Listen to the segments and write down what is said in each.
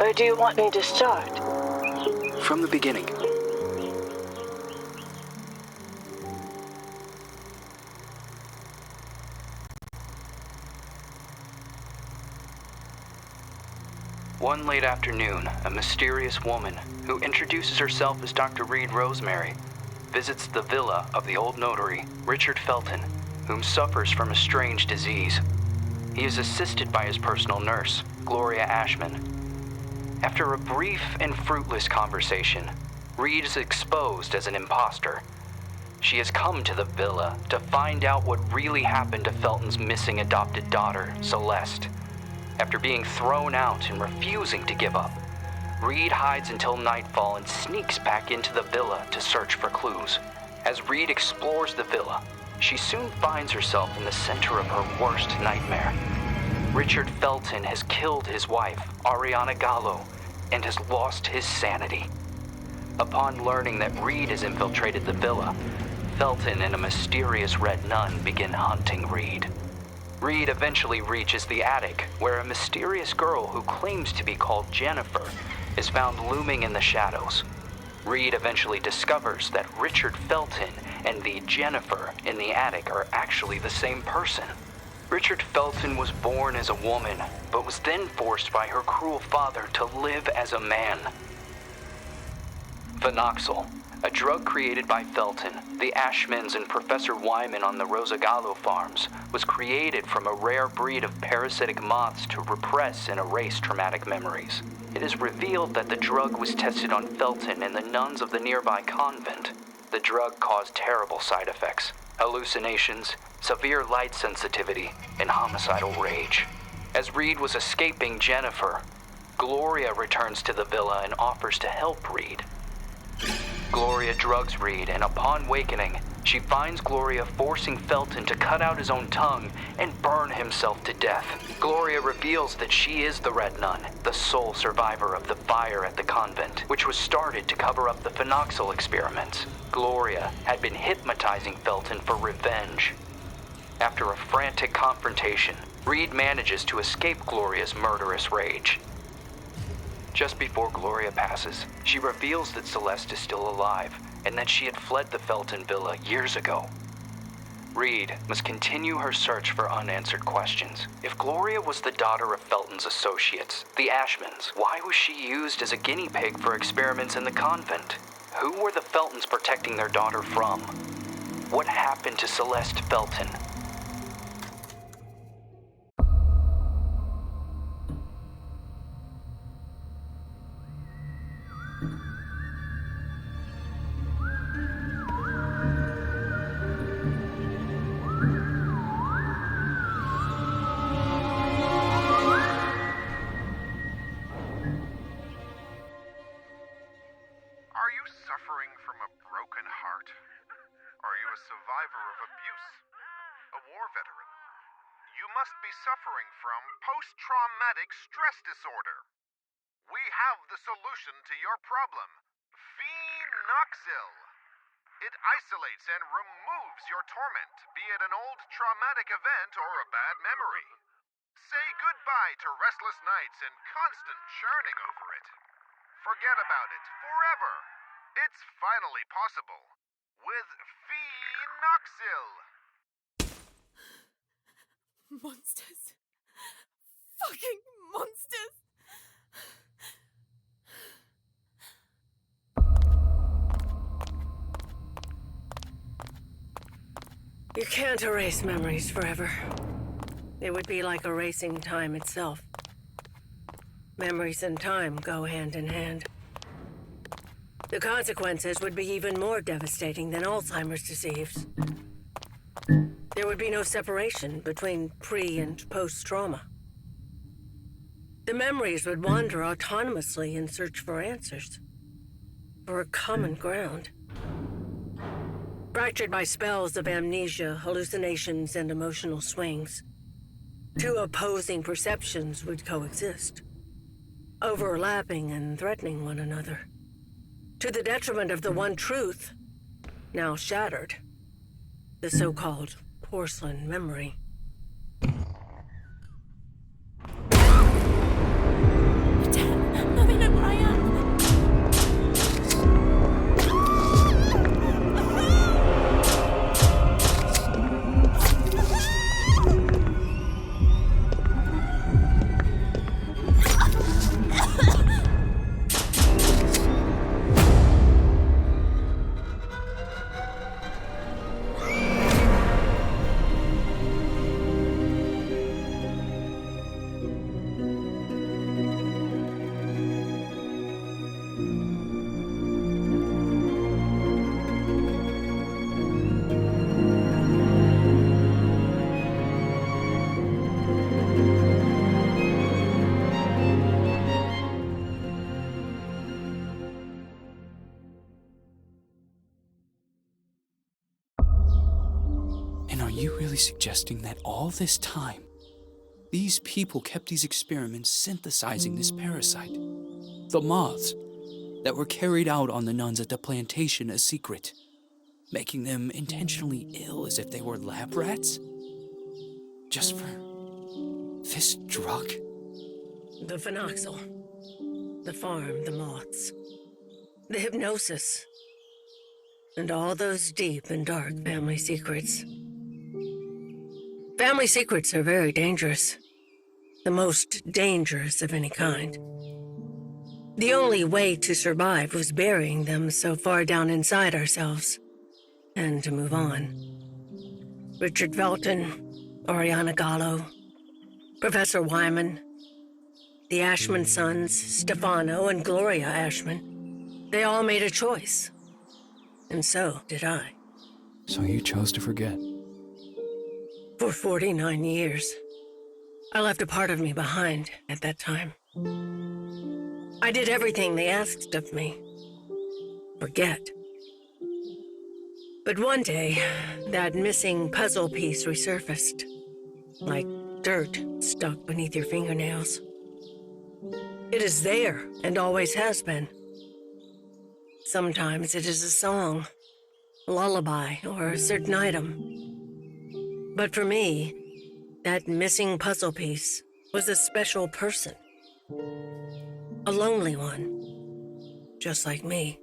Where do you want me to start? From the beginning. One late afternoon, a mysterious woman, who introduces herself as Dr. Reed Rosemary, visits the villa of the old notary, Richard Felton, whom suffers from a strange disease. He is assisted by his personal nurse, Gloria Ashmann. After a brief and fruitless conversation, Reed is exposed as an imposter. She has come to the villa to find out what really happened to Felton's missing adopted daughter, Celeste. After being thrown out and refusing to give up, Reed hides until nightfall and sneaks back into the villa to search for clues. As Reed explores the villa, she soon finds herself in the center of her worst nightmare. Richard Felton has killed his wife, Ariana Gallo, and has lost his sanity. Upon learning that Reed has infiltrated the villa, Felton and a mysterious red nun begin hunting Reed. Reed eventually reaches the attic, where a mysterious girl who claims to be called Jennifer is found looming in the shadows. Reed eventually discovers that Richard Felton and the Jennifer in the attic are actually the same person. Richard Felton was born as a woman, but was then forced by her cruel father to live as a man. Phenoxyl, a drug created by Felton, the Ashmanns, and Professor Wyman on the Rosagallo farms, was created from a rare breed of parasitic moths to repress and erase traumatic memories. It is revealed that the drug was tested on Felton and the nuns of the nearby convent. The drug caused terrible side effects: hallucinations, severe light sensitivity, and homicidal rage. As Reed was escaping Jennifer, Gloria returns to the villa and offers to help Reed. Gloria drugs Reed, and upon wakening, she finds Gloria forcing Felton to cut out his own tongue and burn himself to death. Gloria reveals that she is the Red Nun, the sole survivor of the fire at the convent, which was started to cover up the phenoxyl experiments. Gloria had been hypnotizing Felton for revenge. After a frantic confrontation, Reed manages to escape Gloria's murderous rage. Just before Gloria passes, she reveals that Celeste is still alive and that she had fled the Felton villa years ago. Reed must continue her search for unanswered questions. If Gloria was the daughter of Felton's associates, the Ashmanns, why was she used as a guinea pig for experiments in the convent? Who were the Feltons protecting their daughter from? What happened to Celeste Felton? Suffering from post-traumatic stress disorder. We have the solution to your problem. Phenoxyl. It isolates and removes your torment, be it an old traumatic event or a bad memory. Say goodbye to restless nights and constant churning over it. Forget about it forever. It's finally possible with Phenoxyl. Monsters. Fucking monsters. You can't erase memories forever. It would be like erasing time itself. Memories and time go hand in hand. The consequences would be even more devastating than Alzheimer's disease. There would be no separation between pre- and post-trauma. The memories would wander autonomously in search for answers, for a common ground. Fractured by spells of amnesia, hallucinations, and emotional swings, two opposing perceptions would coexist, overlapping and threatening one another, to the detriment of the one truth, now shattered, the so-called porcelain memory. Damn, suggesting that all this time, these people kept these experiments synthesizing this parasite. The moths that were carried out on the nuns at the plantation a secret, making them intentionally ill as if they were lab rats? Just for this drug? The phenoxyl, the farm, the moths, the hypnosis, and all those deep and dark family secrets. Family secrets are very dangerous. The most dangerous of any kind. The only way to survive was burying them so far down inside ourselves, and to move on. Richard Felton, Oriana Gallo, Professor Wyman, the Ashmann sons, Stefano and Gloria Ashmann, they all made a choice. And so did I. So you chose to forget? For 49 years. I left a part of me behind at that time. I did everything they asked of me. Forget. But one day, that missing puzzle piece resurfaced. Like dirt stuck beneath your fingernails. It is there, and always has been. Sometimes it is a song, a lullaby, or a certain item. But for me, that missing puzzle piece was a special person. A lonely one, just like me.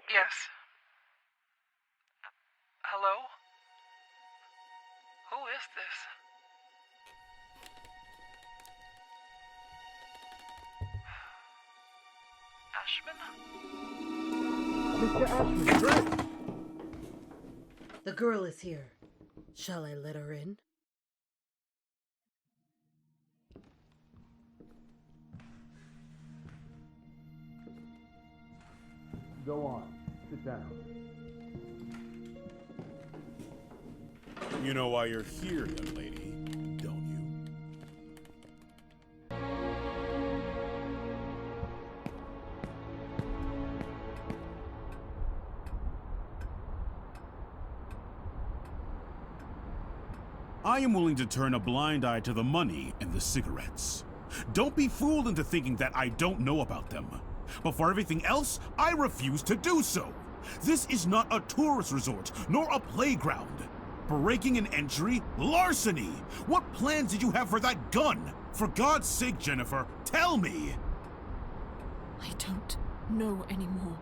Yes. Hello? Who is this? Ashmann? Mr. Ashmann! The girl is here. Shall I let her in? Go on. Sit down. You know why you're here, young lady, don't you? I am willing to turn a blind eye to the money and the cigarettes. Don't be fooled into thinking that I don't know about them. But for everything else, I refuse to do so. This is not a tourist resort, nor a playground. Breaking an entry? Larceny! What plans did you have for that gun? For God's sake, Jennifer, tell me! I don't know anymore.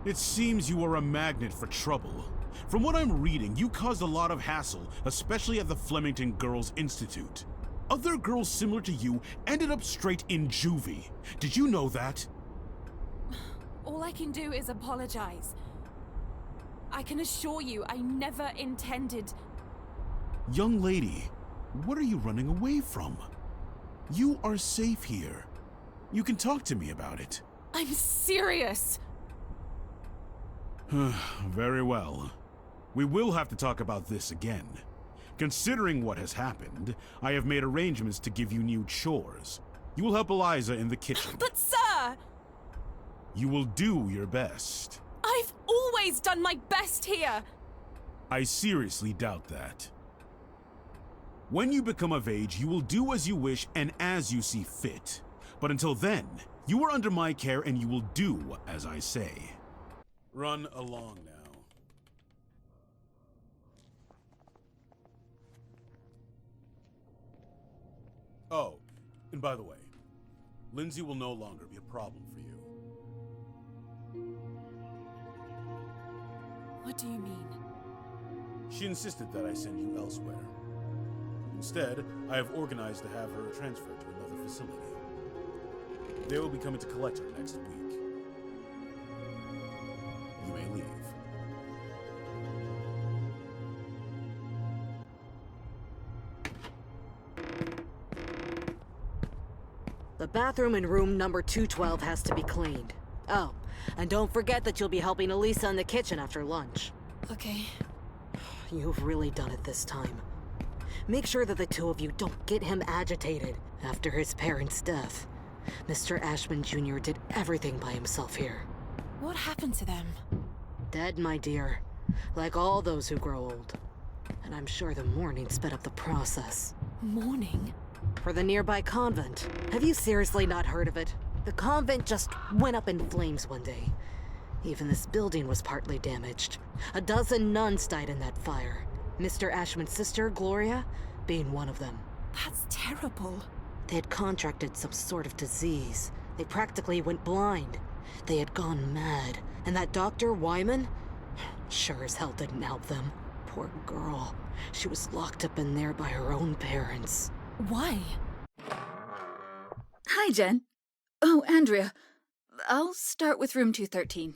It seems you are a magnet for trouble. From what I'm reading, you caused a lot of hassle, especially at the Flemington Girls Institute. Other girls similar to you ended up straight in juvie. Did you know that? All I can do is apologize. I can assure you I never intended... Young lady, what are you running away from? You are safe here. You can talk to me about it. I'm serious! Very well. We will have to talk about this again. Considering what has happened, I have made arrangements to give you new chores. You will help Eliza in the kitchen. But sir! You will do your best. I've always done my best here! I seriously doubt that. When you become of age, you will do as you wish and as you see fit. But until then, you are under my care and you will do as I say. Run along now. Oh, and by the way, Lindsay will no longer be a problem for you. What do you mean? She insisted that I send you elsewhere. Instead, I have organized to have her transferred to another facility. They will be coming to collect her next week. You may leave. The bathroom in room number 212 has to be cleaned. Oh, and don't forget that you'll be helping Elisa in the kitchen after lunch. Okay. You've really done it this time. Make sure that the two of you don't get him agitated after his parents' death. Mr. Ashmann Jr. did everything by himself here. What happened to them? Dead, my dear. Like all those who grow old. And I'm sure the mourning sped up the process. Mourning? For the nearby convent. Have you seriously not heard of it? The convent just went up in flames one day. Even this building was partly damaged. A dozen nuns died in that fire. Mr. Ashmann's sister, Gloria, being one of them. That's terrible. They had contracted some sort of disease. They practically went blind. They had gone mad. And that Dr. Wyman? Sure as hell didn't help them. Poor girl. She was locked up in there by her own parents. Why? Hi, Jen. Oh, Andrea. I'll start with room 213.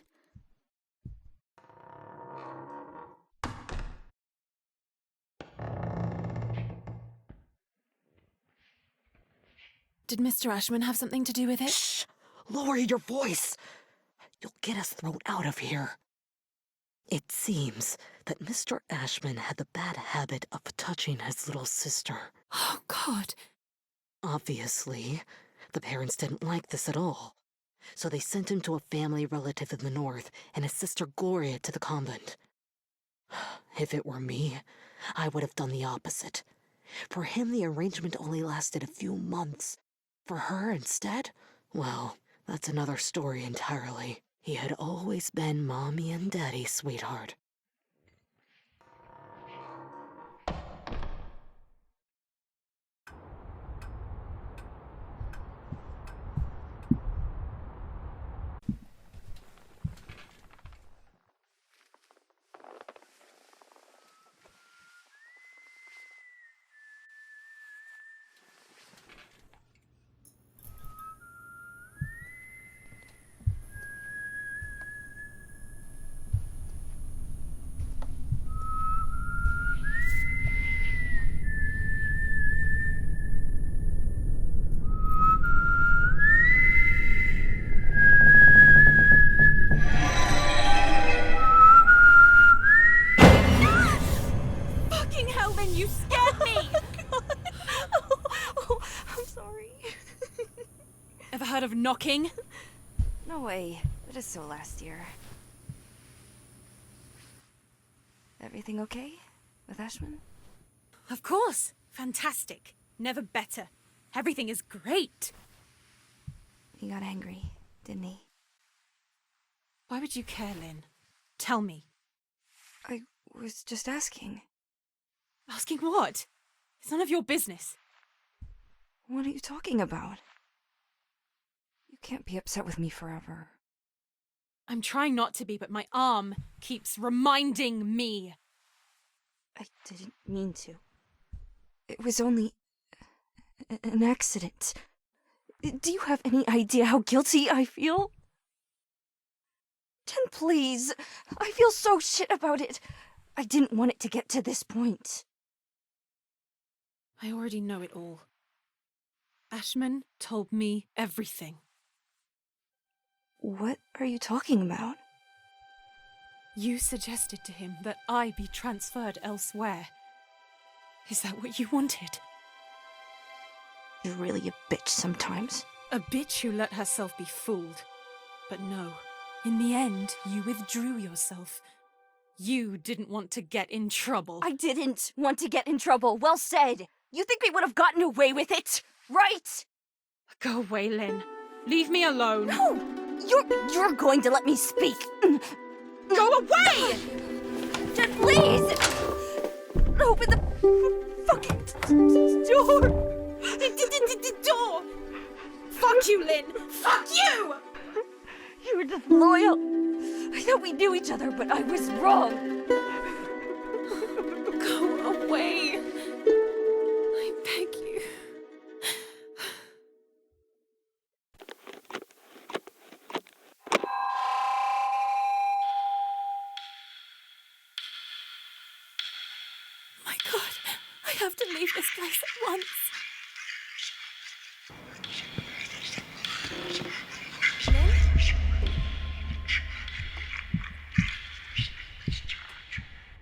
Did Mr. Ashmann have something to do with it? Shh! Lower your voice! You'll get us thrown out of here. It seems that Mr. Ashmann had the bad habit of touching his little sister. Oh, God. Obviously, the parents didn't like this at all. So they sent him to a family relative in the north and his sister Gloria to the convent. If it were me, I would have done the opposite. For him, the arrangement only lasted a few months. For her, instead, well, that's another story entirely. He had always been Mommy and Daddy's sweetheart. You scared me! I'm sorry. Ever heard of knocking? No way. That is so last year. Everything okay with Ashmann? Of course. Fantastic. Never better. Everything is great. He got angry, didn't he? Why would you care, Lynn? Tell me. I was just asking. Asking what? It's none of your business. What are you talking about? You can't be upset with me forever. I'm trying not to be, but my arm keeps reminding me. I didn't mean to. It was only an accident. Do you have any idea how guilty I feel? Jen, please. I feel so shit about it. I didn't want it to get to this point. I already know it all. Ashmann told me everything. What are you talking about? You suggested to him that I be transferred elsewhere. Is that what you wanted? You're really a bitch sometimes. A bitch who let herself be fooled. But no, in the end, you withdrew yourself. You didn't want to get in trouble. I didn't want to get in trouble. Well said. You think we would have gotten away with it, right? Go away, Lynn. Leave me alone. No! You're going to let me speak. Go away! Jen, please! Open the fucking door! The door! Fuck you, Lynn! Fuck you! You were just loyal. I thought we knew each other, but I was wrong. Go away. I beg you. My God, I have to leave this place at once.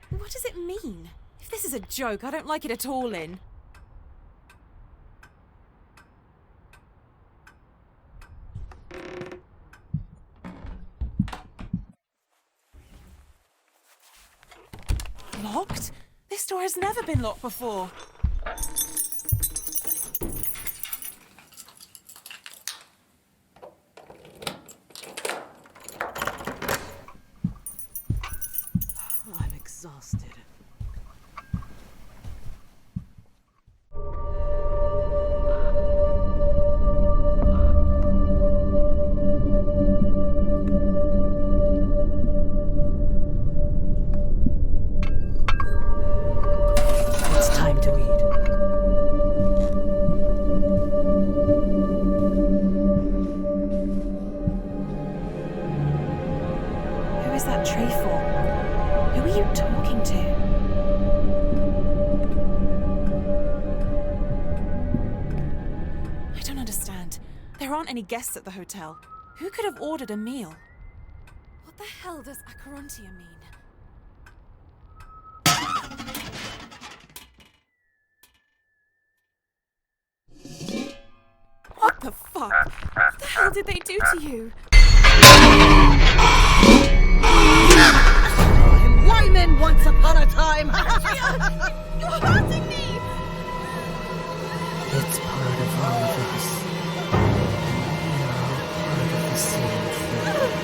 What does it mean? joke. I don't like it at all, Lynn. Locked? This door has never been locked before. I'm exhausted. It's time to eat. Who is that tray for? Who are you talking to? I don't understand. There aren't any guests at the hotel. Who could have ordered a meal? What the hell does Acherontia mean? What the fuck? What the hell did they do to you? I'm Wyman once upon a time! You're hurting me! It's part of all of us. We're all part of the same thing.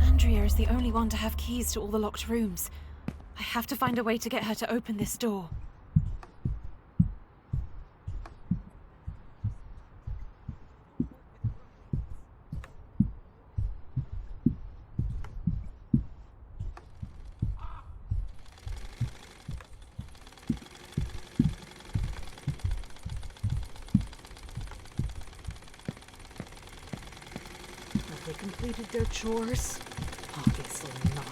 Andrea is the only one to have keys to all the locked rooms. I have to find a way to get her to open this door. Have they completed their chores? Obviously not.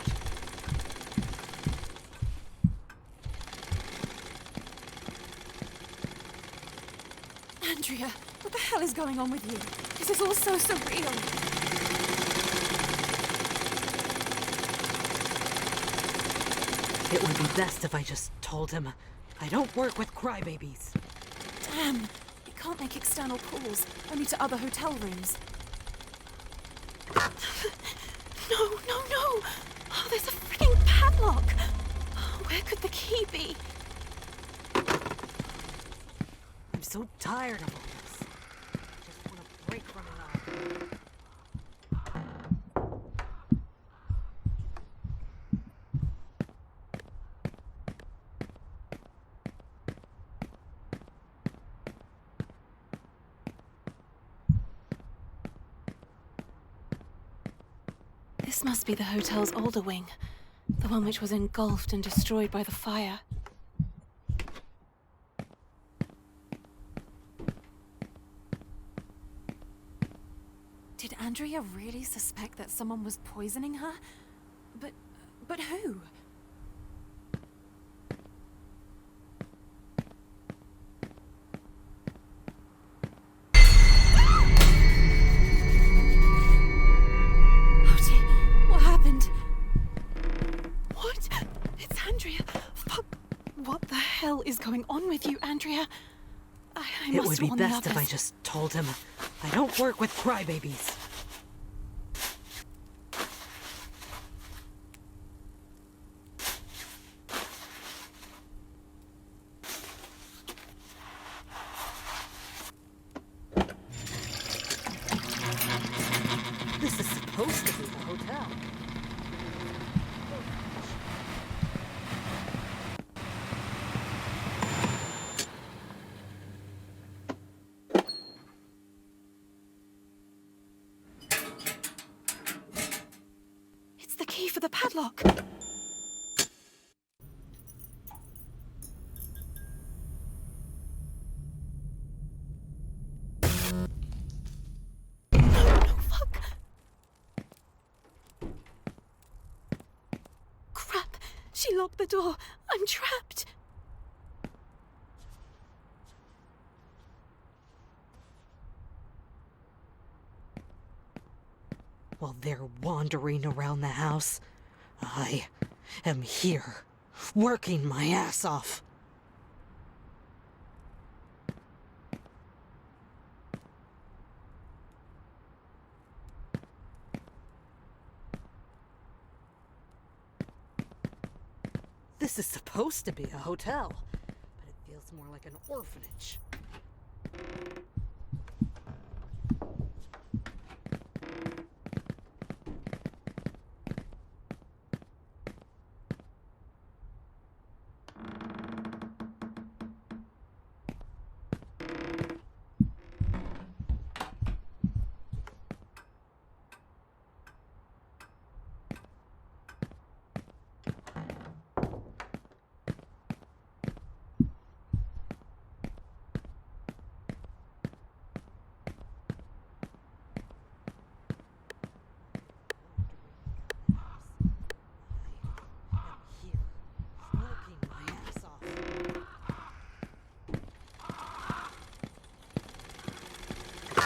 Andrea, what the hell is going on with you? This is all so surreal. It would be best if I just told him I don't work with crybabies. Damn, it can't make external calls, only to other hotel rooms. No, no, no! Oh, there's a freaking padlock! Oh, where could the key be? I'm so tired of all this. I just want a break from it all. This must be the hotel's older wing. The one which was engulfed and destroyed by the fire. Did Andrea really suspect that someone was poisoning her? But who? What happened? What? It's Andrea. Fuck. What the hell is going on with you, Andrea? I It must would be warn the best if I others. just told him I don't work with crybabies. This is supposed to be the hotel. It's the key for the padlock. She locked the door. I'm trapped. While they're wandering around the house, I am here, working my ass off. This is supposed to be a hotel, but it feels more like an orphanage.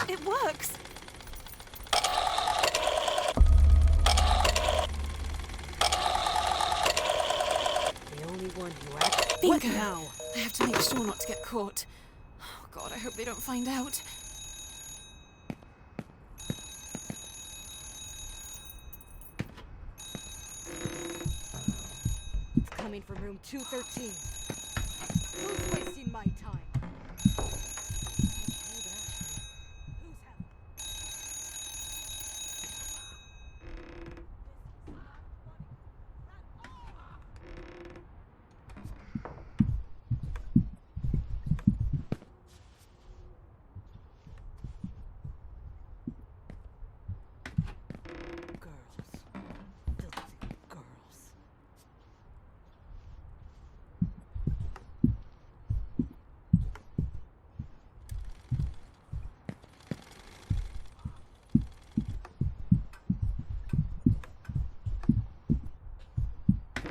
It works! The only one who acts. Bingo! What now? I have to make sure not to get caught. Oh God, I hope they don't find out. It's coming from room 213. Who's wasting my time?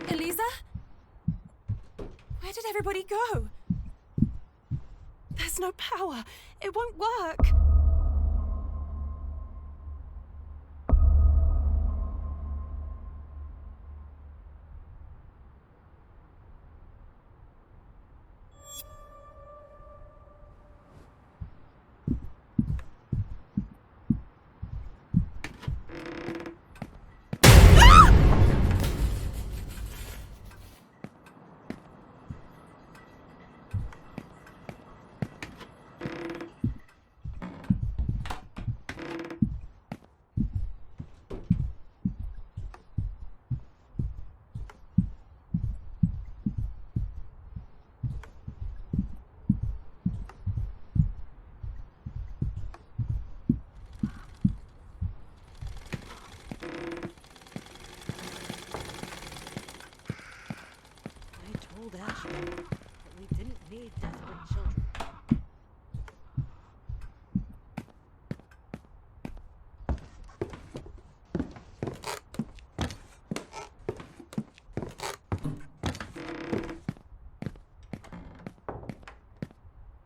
Eliza? Where did everybody go? There's no power. It won't work. Old Ashmann, but we didn't need desperate children.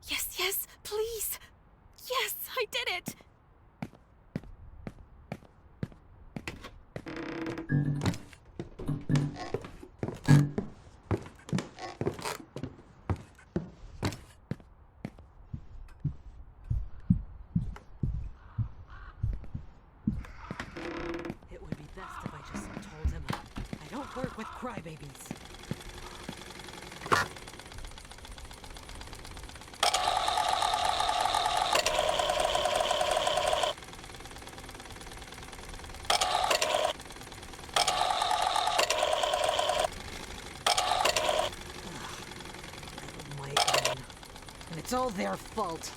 Yes, yes, please. Yes, I did it. Work with crybabies. And it's all their fault.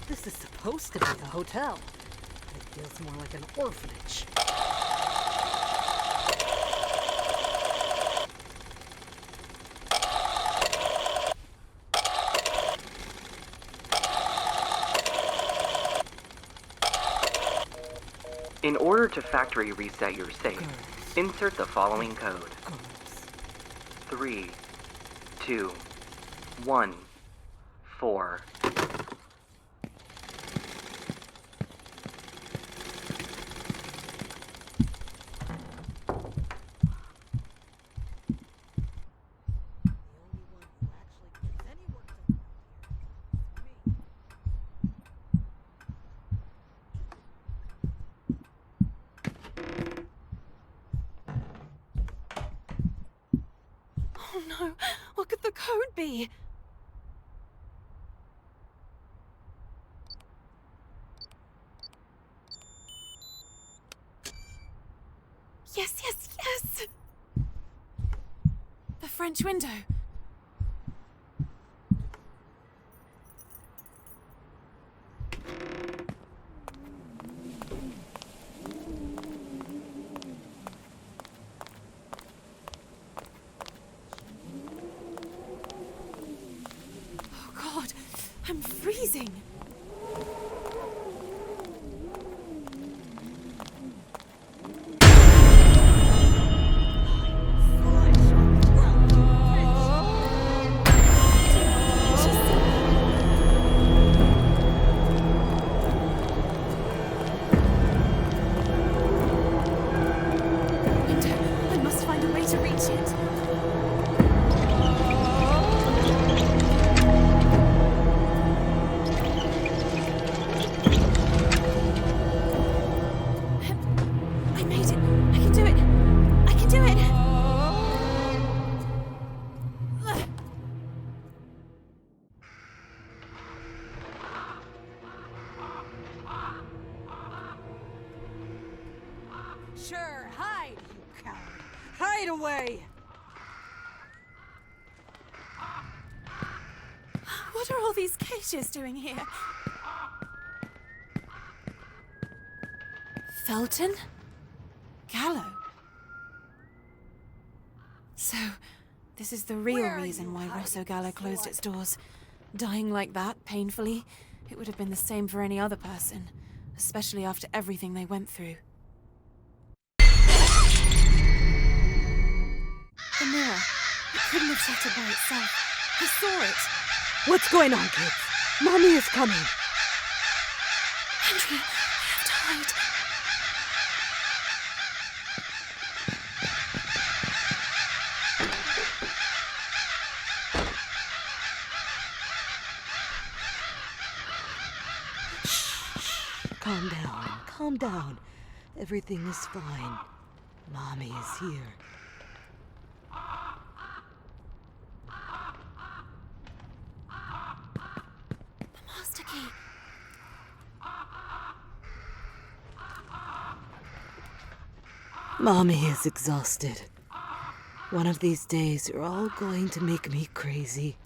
This is supposed to be a hotel. It feels more like an orphanage. In order to factory reset your safe, insert the following code. 3, 2, 1, 4. Oh no, what could the code be? Yes, yes, yes! The French window. Oh God, I'm freezing. I must find a way to reach it. I made it. I can do it. I can do it. Sure, hide, you coward. Hide away! What are all these cages doing here? Felton? Gallo? So, this is the real reason why Rosso Gallo closed its doors. Dying like that, painfully, it would have been the same for any other person, especially after everything they went through. The mirror. It couldn't have shattered by itself. I saw it. What's going on, kids? Mommy is coming. Andrea, I have to hide. Calm down, calm down. Everything is fine. Mommy is here. The master key. Mommy is exhausted. One of these days, you're all going to make me crazy.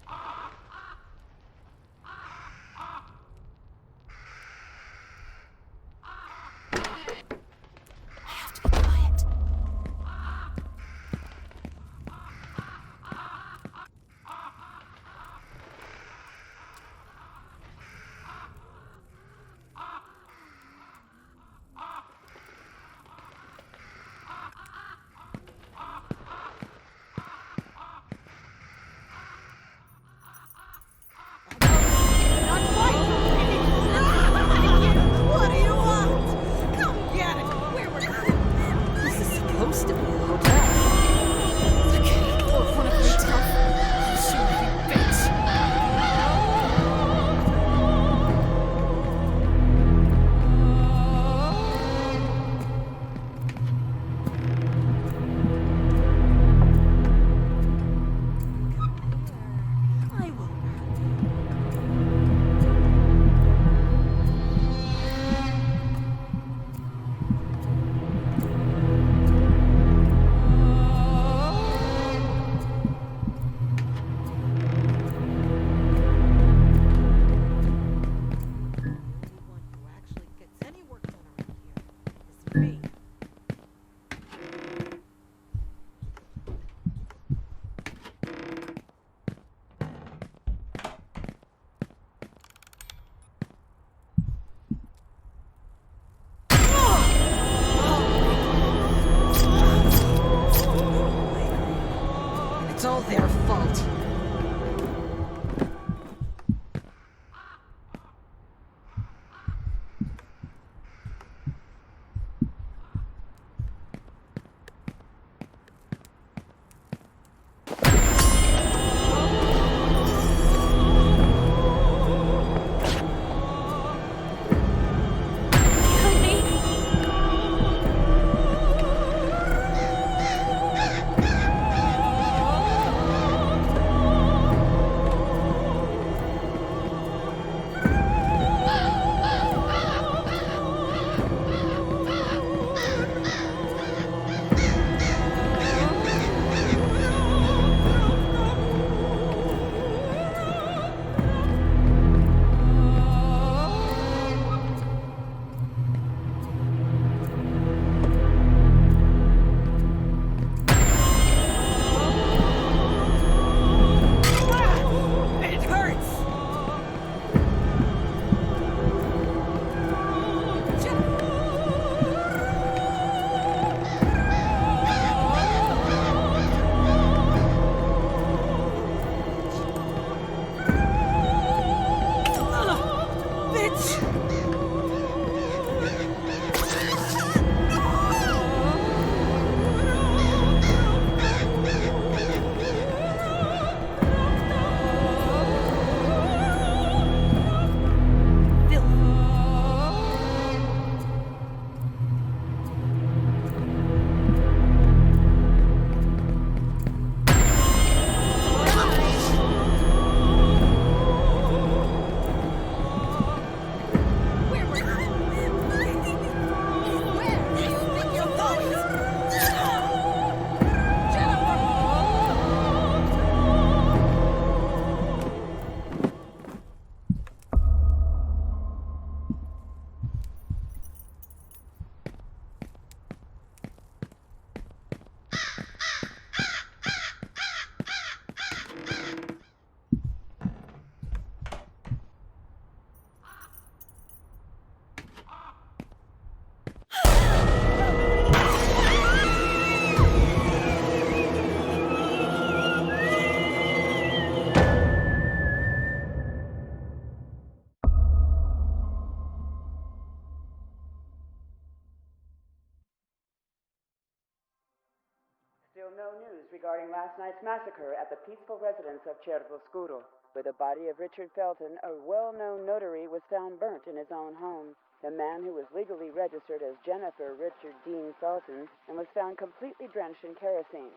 What do you want? Come get it! Where were you? This is supposed to be a hotel. Okay, or one of you tough. I'll show you, bitch. I will. Anyone who actually gets any work done around here is me. no news regarding last night's massacre at the peaceful residence of Cervoscuro, where the body of Richard Felton, a well-known notary, was found burnt in his own home. The man who was legally registered as Jennifer Richard Dean Felton and was found completely drenched in kerosene.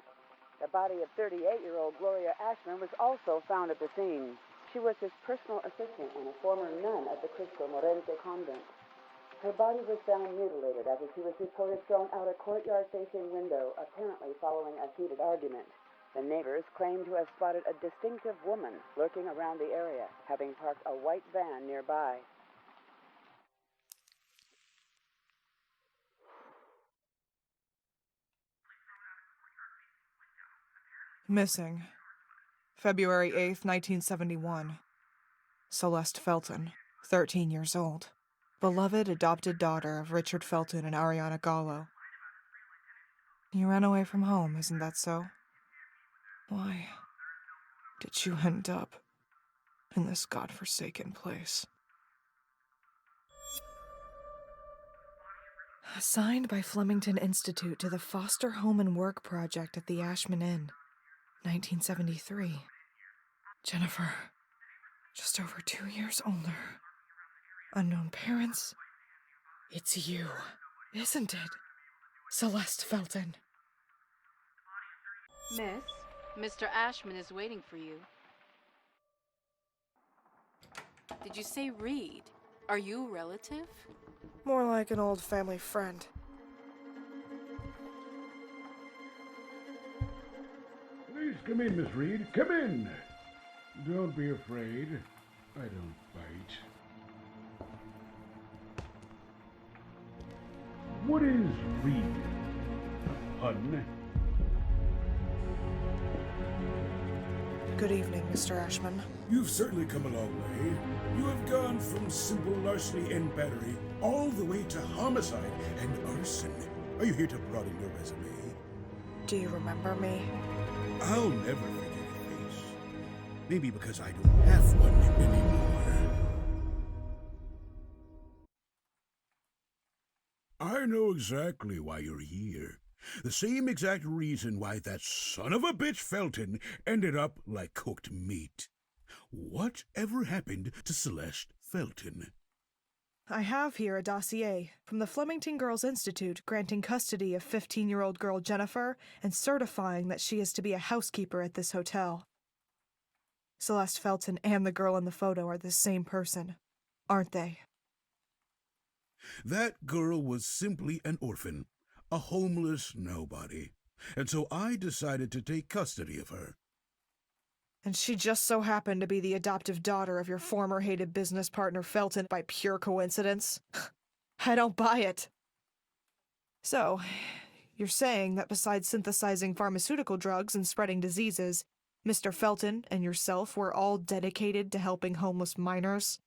The body of 38-year-old Gloria Ashmann was also found at the scene. She was his personal assistant and a former nun at the Cristo Morente convent. Her body was found mutilated after she was reported thrown out a courtyard-facing window, apparently following a heated argument. The neighbors claim to have spotted a distinctive woman lurking around the area, having parked a white van nearby. Missing. February 8th, 1971. Celeste Felton, 13 years old. Beloved adopted daughter of Richard Felton and Ariana Gallo. You ran away from home, isn't that so? Why did you end up in this godforsaken place? Assigned by Flemington Institute to the Foster Home and Work Project at the Ashmann Inn, 1973. Jennifer, just over 2 years older. Unknown parents. It's you, isn't it? Celeste Felton. Miss, Mr. Ashmann is waiting for you. Did you say Reed? Are you a relative? More like an old family friend. Please come in, Miss Reed. Come in. Don't be afraid. I don't bite. What is Reed? A pun? Good evening, Mr. Ashmann. You've certainly come a long way. You have gone from simple larceny and battery all the way to homicide and arson. Are you here to broaden your resume? Do you remember me? I'll never forget your face. Maybe because I don't have one anymore. I know exactly why you're here. The same exact reason why that son of a bitch Felton ended up like cooked meat. Whatever happened to Celeste Felton? I have here a dossier from the Flemington Girls Institute granting custody of 15-year-old girl Jennifer and certifying that she is to be a housekeeper at this hotel. Celeste Felton and the girl in the photo are the same person, aren't they? That girl was simply an orphan, a homeless nobody, and so I decided to take custody of her. And she just so happened to be the adoptive daughter of your former hated business partner Felton by pure coincidence? I don't buy it. So, you're saying that besides synthesizing pharmaceutical drugs and spreading diseases, Mr. Felton and yourself were all dedicated to helping homeless minors?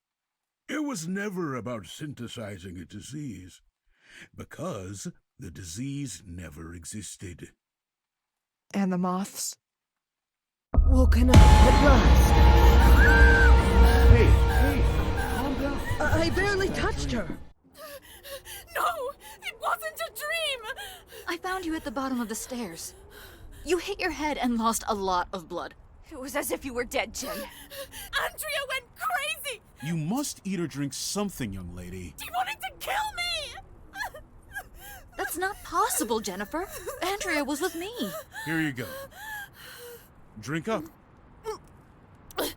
It was never about synthesizing a disease, because the disease never existed. And the moths? Woken up at last. Hey, calm down. I barely touched her. No, it wasn't a dream! I found you at the bottom of the stairs. You hit your head and lost a lot of blood. It was as if you were dead, Jen. Andrea went crazy! You must eat or drink something, young lady. She wanted to kill me! That's not possible, Jennifer. Andrea was with me. Here you go. Drink up. I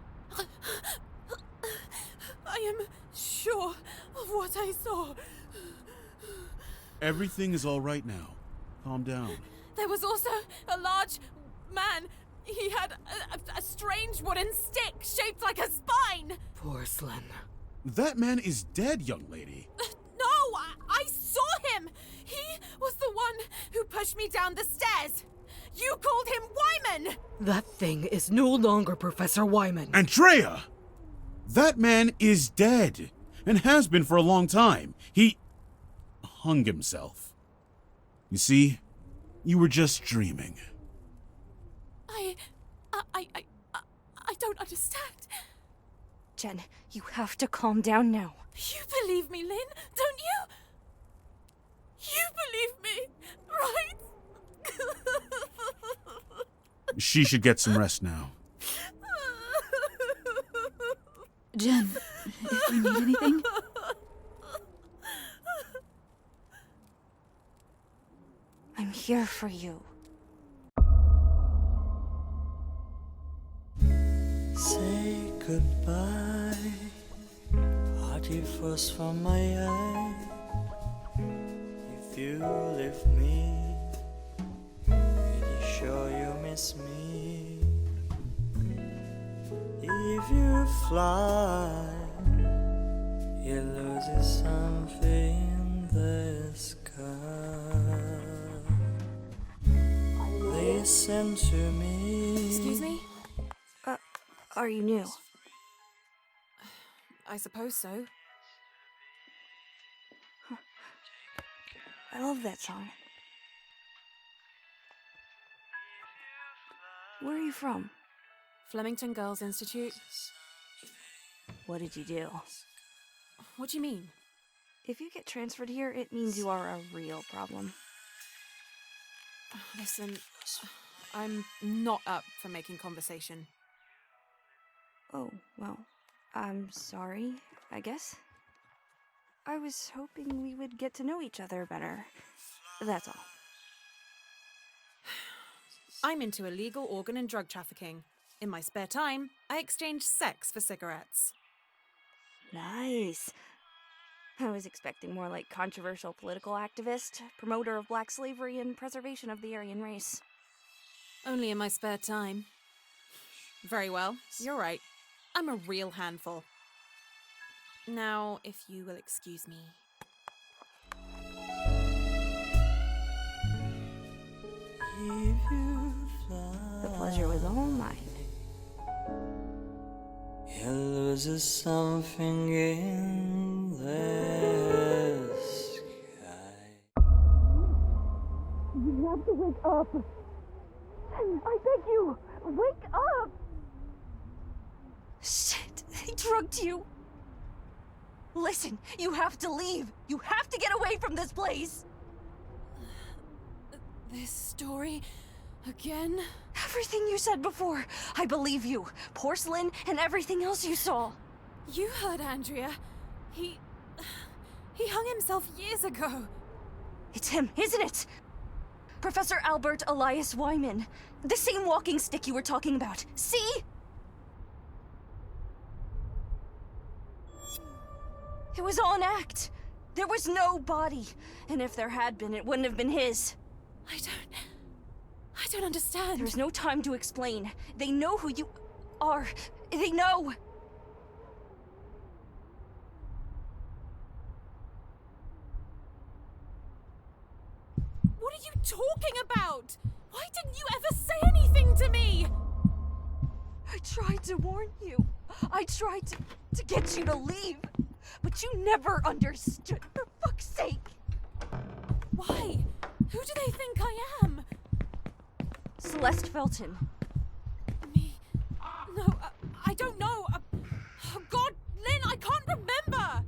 am sure of what I saw. Everything is all right now. Calm down. There was also a large man. He had a strange wooden stick shaped like a spine. Porcelain. That man is dead, young lady. No, I saw him. He was the one who pushed me down the stairs. You called him Wyman. That thing is no longer Professor Wyman. Andrea! That man is dead, and has been for a long time. He hung himself. You see, you were just dreaming. I don't understand. Jen, you have to calm down now. You believe me, Lynn, don't you? You believe me, right? She should get some rest now. Jen, if you need anything... I'm here for you. Say goodbye. Party first from my eye. If you leave me, pretty sure you miss me. If you fly, you lose something in the sky. Listen to me. Excuse me? Are you new? I suppose so. I love that song. Where are you from? Flemington Girls Institute. What did you do? What do you mean? If you get transferred here, it means you are a real problem. Listen, I'm not up for making conversation. Oh, well, I'm sorry, I guess. I was hoping we would get to know each other better. That's all. I'm into illegal organ and drug trafficking. In my spare time, I exchange sex for cigarettes. Nice. I was expecting more like controversial political activist, promoter of black slavery and preservation of the Aryan race. Only in my spare time. Very well, you're right. I'm a real handful. Now, if you will excuse me. The pleasure was all mine. You lose something in the sky. You have to wake up. I beg you, wake up! Shit, they drugged you. Listen, you have to leave. You have to get away from this place. This story again? Everything you said before, I believe you. Porcelain and everything else you saw. You heard Andrea. He hung himself years ago. It's him, isn't it? Professor Albert Elias Wyman. The same walking stick you were talking about. See? It was all an act. There was no body. And if there had been, it wouldn't have been his. I don't understand. There's no time to explain. They know who you are. They know. What are you talking about? Why didn't you ever say anything to me? I tried to warn you. I tried to get you to leave. But you never understood, for fuck's sake. Why? Who do they think I am? Celeste Felton. Me? No, I don't know. Oh God, Lynn, I can't remember!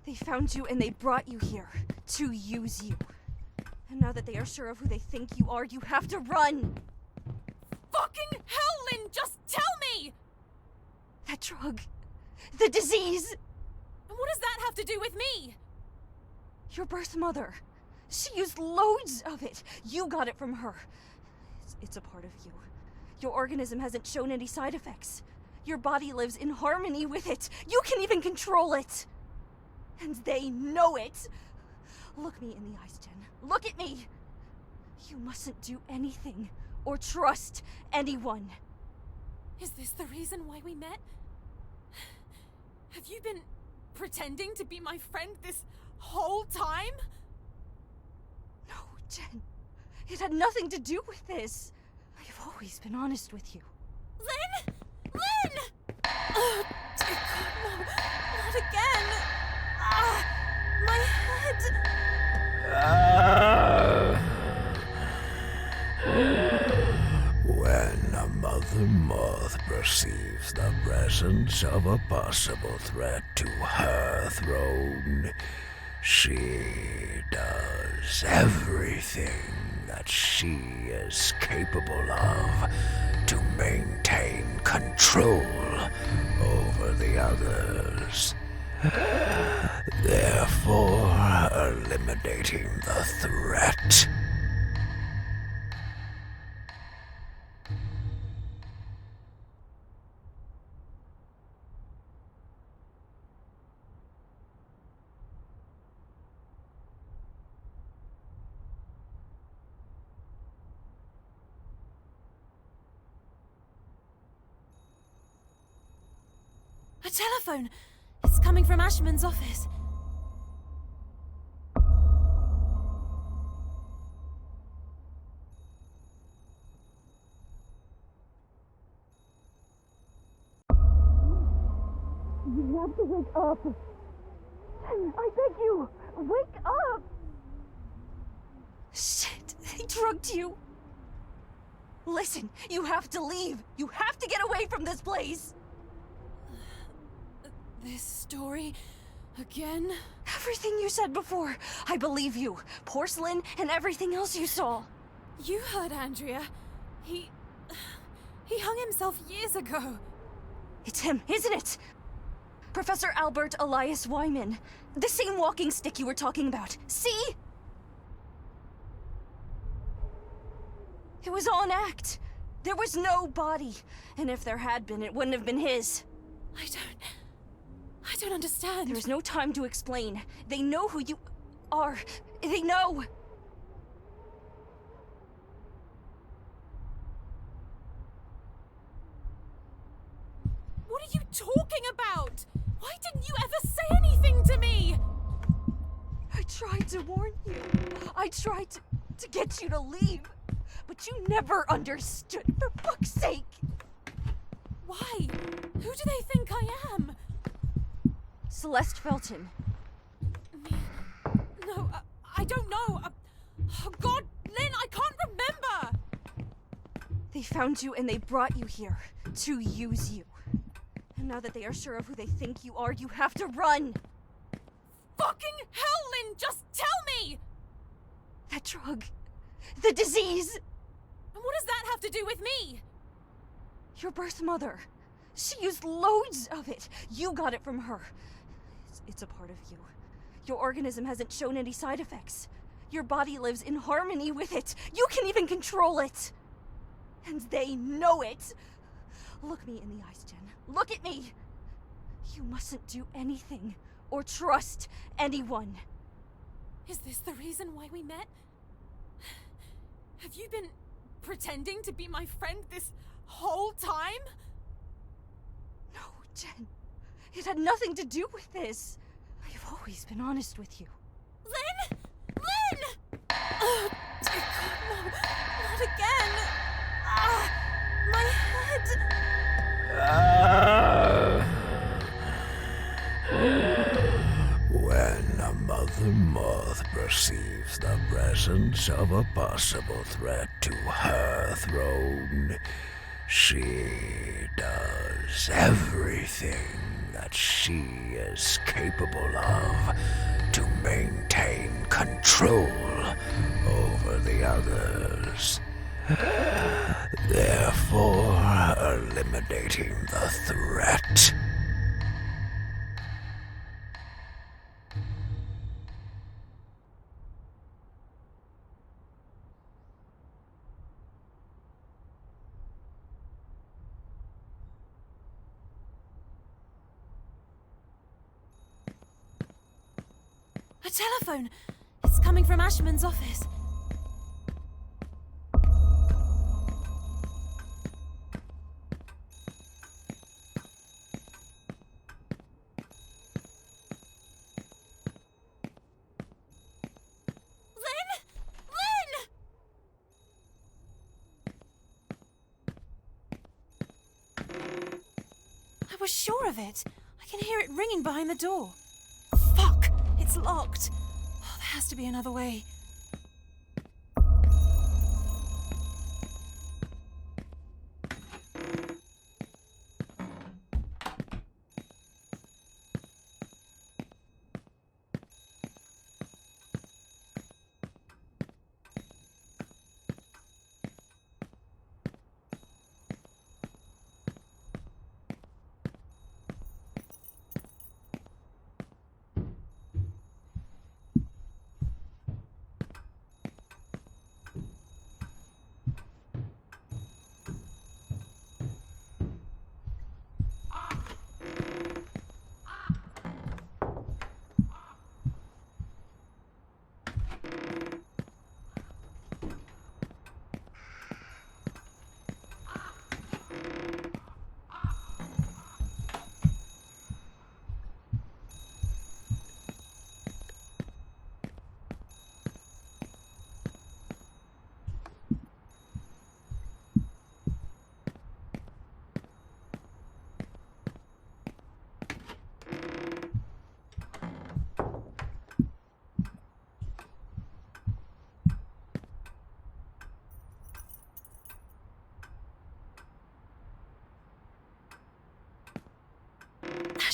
They found you and they brought you here to use you. And now that they are sure of who they think you are, you have to run! Fucking hell, Lynn, just tell me! That drug. The disease. And what does that have to do with me? Your birth mother. She used loads of it. You got it from her. It's a part of you. Your organism hasn't shown any side effects. Your body lives in harmony with it. You can even control it. And they know it. Look me in the eyes, Jen. Look at me. You mustn't do anything or trust anyone. Is this the reason why we met? Have you been pretending to be my friend this whole time? No, Jen. It had nothing to do with this. I've always been honest with you. Lynn! Lynn! Oh, dear God, no. Not again. My head. When a mother moth perceives the presence of a possible threat to her throne, she does everything that she is capable of to maintain control over the others, therefore eliminating the threat. A telephone! It's coming from Ashmann's office. You have to wake up. I beg you, wake up! Shit, they drugged you. Listen, you have to leave. You have to get away from this place. This story again? Everything you said before, I believe you. Porcelain and everything else you saw. You heard Andrea. He hung himself years ago. It's him, isn't it? Professor Albert Elias Wyman. The same walking stick you were talking about. See? It was all an act. There was no body. And if there had been, it wouldn't have been his. I don't understand. There's no time to explain. They know who you are. They know. What are you talking about? Why didn't you ever say anything to me? I tried to warn you. I tried to get you to leave. But you never understood, for fuck's sake. Why? Who do they think I am? Celeste Felton. No, I don't know. Oh God, Lynn, I can't remember! They found you and they brought you here to use you. And now that they are sure of who they think you are, you have to run! Fucking hell, Lynn, just tell me! That drug. The disease! And what does that have to do with me? Your birth mother. She used loads of it. You got it from her. It's a part of you. Your organism hasn't shown any side effects. Your body lives in harmony with it. You can even control it. And they know it. Look me in the eyes, Jen. Look at me. You mustn't do anything or trust anyone. Is this the reason why we met? Have you been pretending to be my friend this whole time? No, Jen. It had nothing to do with this. I've always been honest with you. Lynn! Lynn! Oh, dear God, no. Not again. My head. When a mother moth perceives the presence of a possible threat to her throne, she does everything that she is capable of to maintain control over the others, therefore eliminating the threat. A telephone! It's coming from Ashmann's office. I was sure of it. I can hear it ringing behind the door. Fuck! It's locked. Oh, there has to be another way.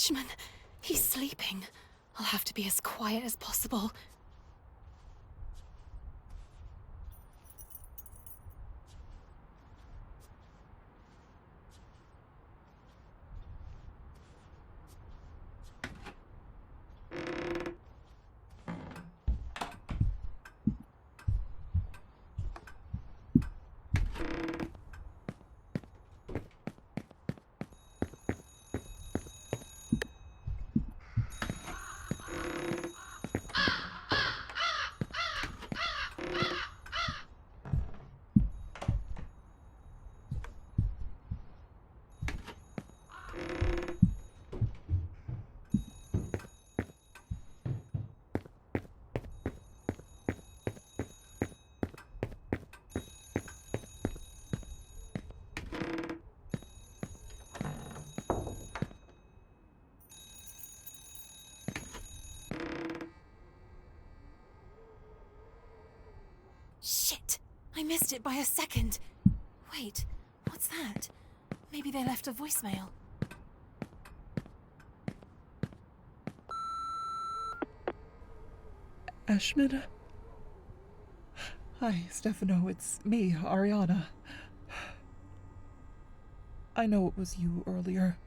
Ashmann, he's sleeping. I'll have to be as quiet as possible. Shit! I missed it by a second. Wait, what's that? Maybe they left a voicemail. Ashmann? Hi, Stefano. It's me, Ariana. I know it was you earlier.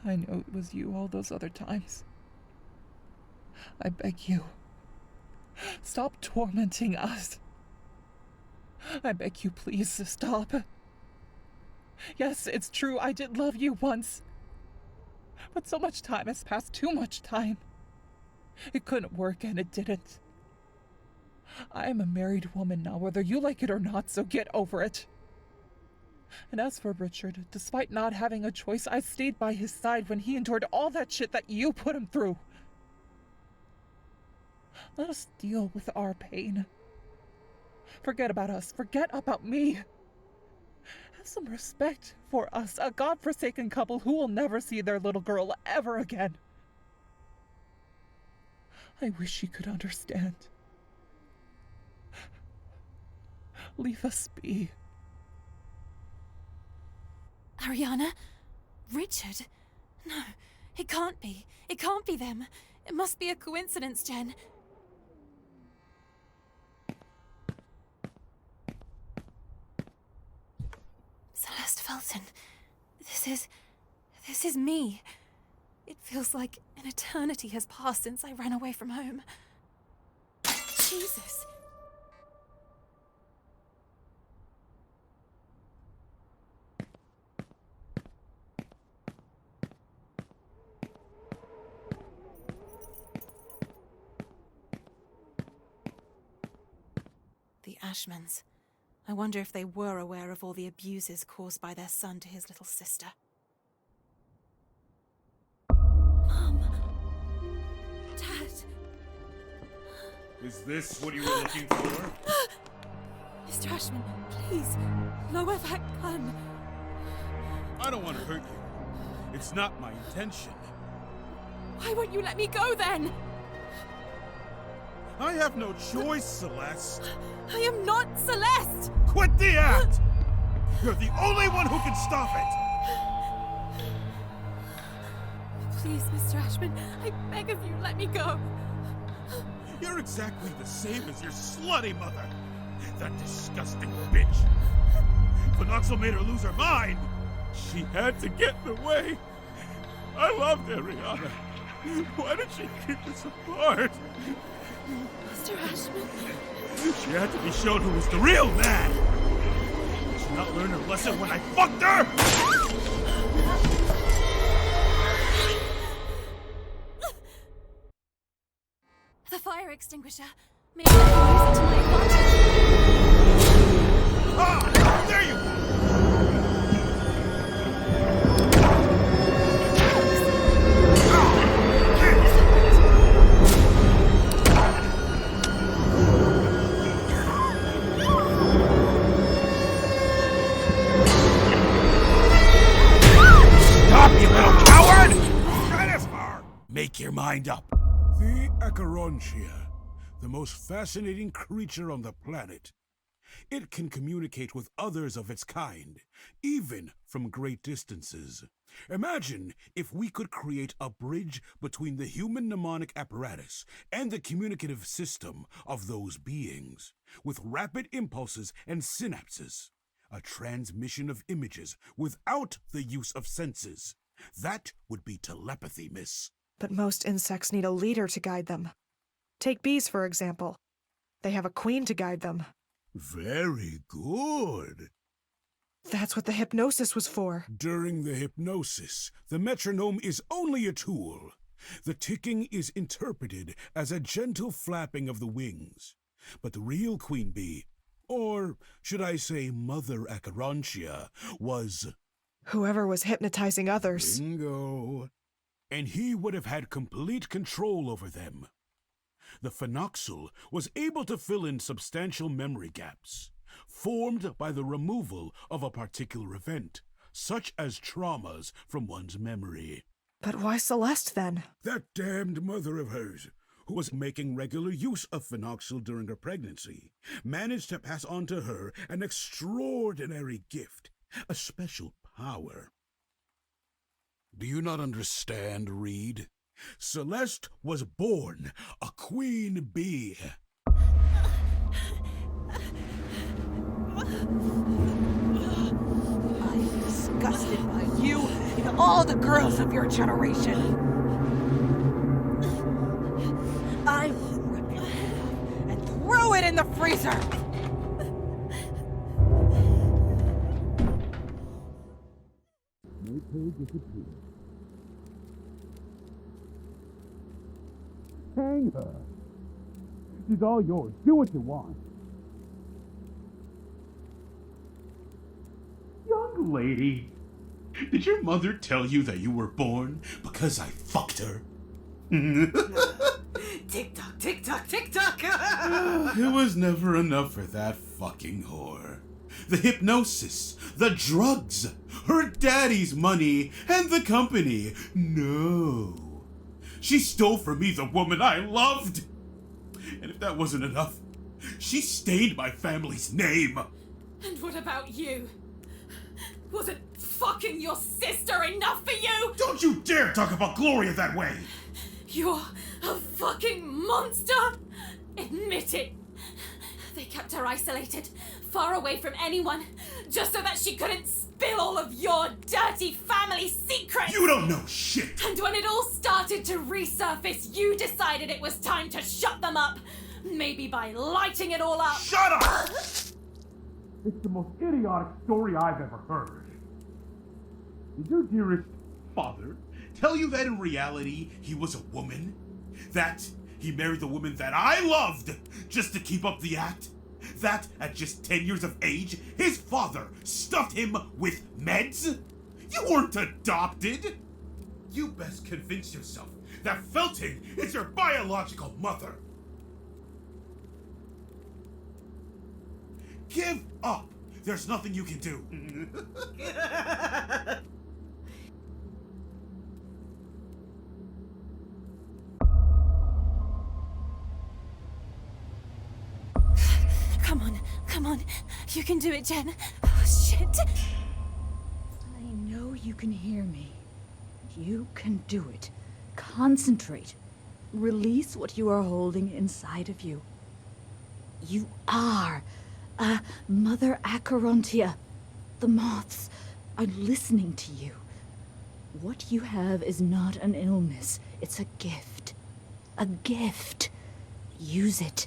I know it was you all those other times. I beg you. Stop tormenting us. I beg you, please, stop. Yes, it's true, I did love you once. But so much time has passed, too much time. It couldn't work, and it didn't. I am a married woman now, whether you like it or not, so get over it. And as for Richard, despite not having a choice, I stayed by his side when he endured all that shit that you put him through. Let us deal with our pain. Forget about us. Forget about me. Have some respect for us, a godforsaken couple who will never see their little girl ever again. I wish you could understand. Leave us be. Ariana? Richard? No, it can't be. It can't be them. It must be a coincidence, Jen. Celeste Felton. This is me. It feels like an eternity has passed since I ran away from home. Jesus. The Ashmanns. I wonder if they were aware of all the abuses caused by their son to his little sister. Mom. Dad. Is this what you were looking for? Mr. Ashmann, please, lower that gun. I don't want to hurt you. It's not my intention. Why won't you let me go then? I have no choice, Celeste. I am not Celeste! Quit the act! You're the only one who can stop it! Please, Mr. Ashmann, I beg of you, let me go. You're exactly the same as your slutty mother. That disgusting bitch. Phenoxyl made her lose her mind. She had to get in the way. I loved Ariana. Why did she keep us apart? Mr. Ashmann. She had to be shown who was the real man. Did she not learn her lesson when I fucked her? The fire extinguisher. Maybe I can use it to my advantage. Ah! There you go! Make your mind up. The Acherontia, the most fascinating creature on the planet. it can communicate with others of its kind, even from great distances. Imagine if we could create a bridge between the human mnemonic apparatus and the communicative system of those beings, with rapid impulses and synapses. A transmission of images without the use of senses. That would be telepathy, miss. But most insects need a leader to guide them. Take bees, for example. They have a queen to guide them. Very good. That's what the hypnosis was for. During the hypnosis, the metronome is only a tool. The ticking is interpreted as a gentle flapping of the wings. But the real queen bee, or should I say Mother Acherontia, was... whoever was hypnotizing others. Bingo. And he would have had complete control over them. The phenoxyl was able to fill in substantial memory gaps, formed by the removal of a particular event, such as traumas from one's memory. But why Celeste, then? That damned mother of hers, who was making regular use of phenoxyl during her pregnancy, managed to pass on to her an extraordinary gift, a special power. Do you not understand, Reed? Celeste was born a queen bee. I'm disgusted by you and all the girls of your generation. I will rip your head off and throw it in the freezer. Hang her. She's all yours. Do what you want. Young lady, did your mother tell you that you were born because I fucked her? Tick-tock, tick-tock, tick-tock. It was never enough for that fucking whore. The hypnosis, the drugs, her daddy's money, and the company. No. She stole from me the woman I loved. And if that wasn't enough, she stained my family's name. And what about you? Wasn't fucking your sister enough for you? Don't you dare talk about Gloria that way! You're a fucking monster! Admit it! They kept her isolated, far away from anyone, just so that she couldn't spill all of your dirty family secrets! You don't know shit! And when it all started to resurface, you decided it was time to shut them up. Maybe by lighting it all up. Shut up! It's the most idiotic story I've ever heard. Did your dearest father tell you that in reality he was a woman? That he married the woman that I loved just to keep up the act? That at just 10 years of age, his father stuffed him with meds? You weren't adopted! You best convince yourself that Felton is your biological mother. Give up! There's nothing you can do. Come on. You can do it, Jen. Oh, shit. I know you can hear me. You can do it. Concentrate. Release what you are holding inside of you. You are a Mother Acherontia. The moths are listening to you. What you have is not an illness. It's a gift. A gift. Use it.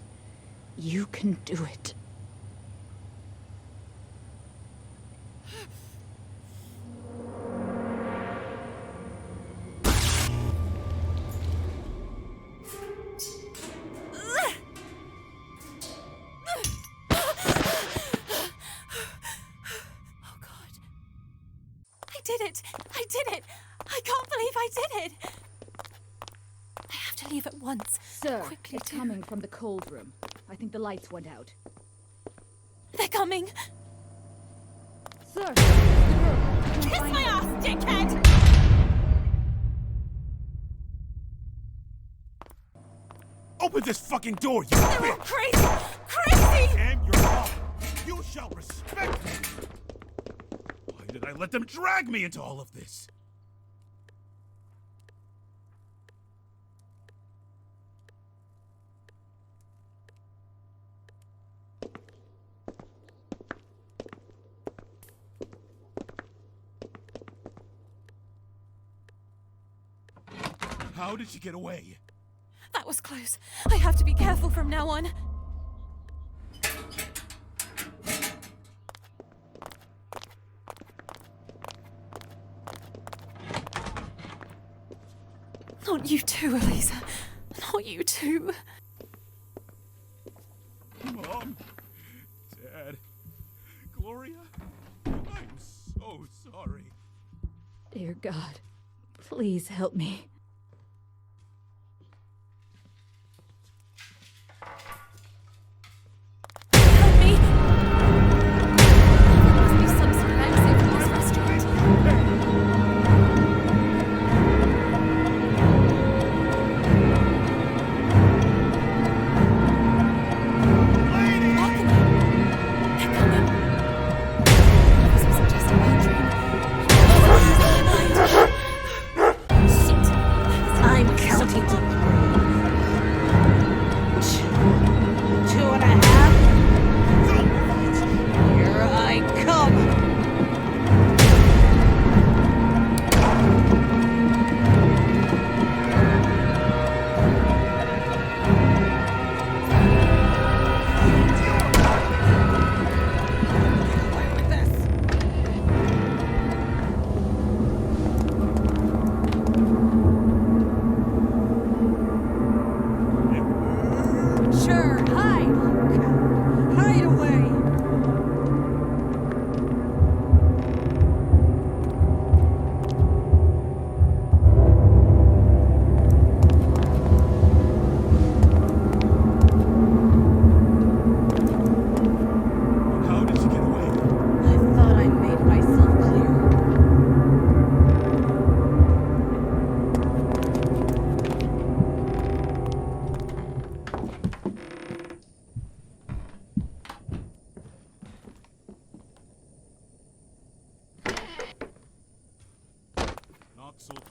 You can do it. I did it! I can't believe I did it! I have to leave at once. Sir, quickly it's coming from the cold room. I think the lights went out. They're coming! Sir! Kiss my ass, dickhead! Open this fucking door, you They're all bitch! crazy! Crazy! And your mom! You shall respect me! Why did I let them drag me into all of this? How did she get away? That was close. I have to be careful from now on. Not you too, Elisa. Not you too. Mom, Dad, Gloria, I'm so sorry. Dear God, please help me.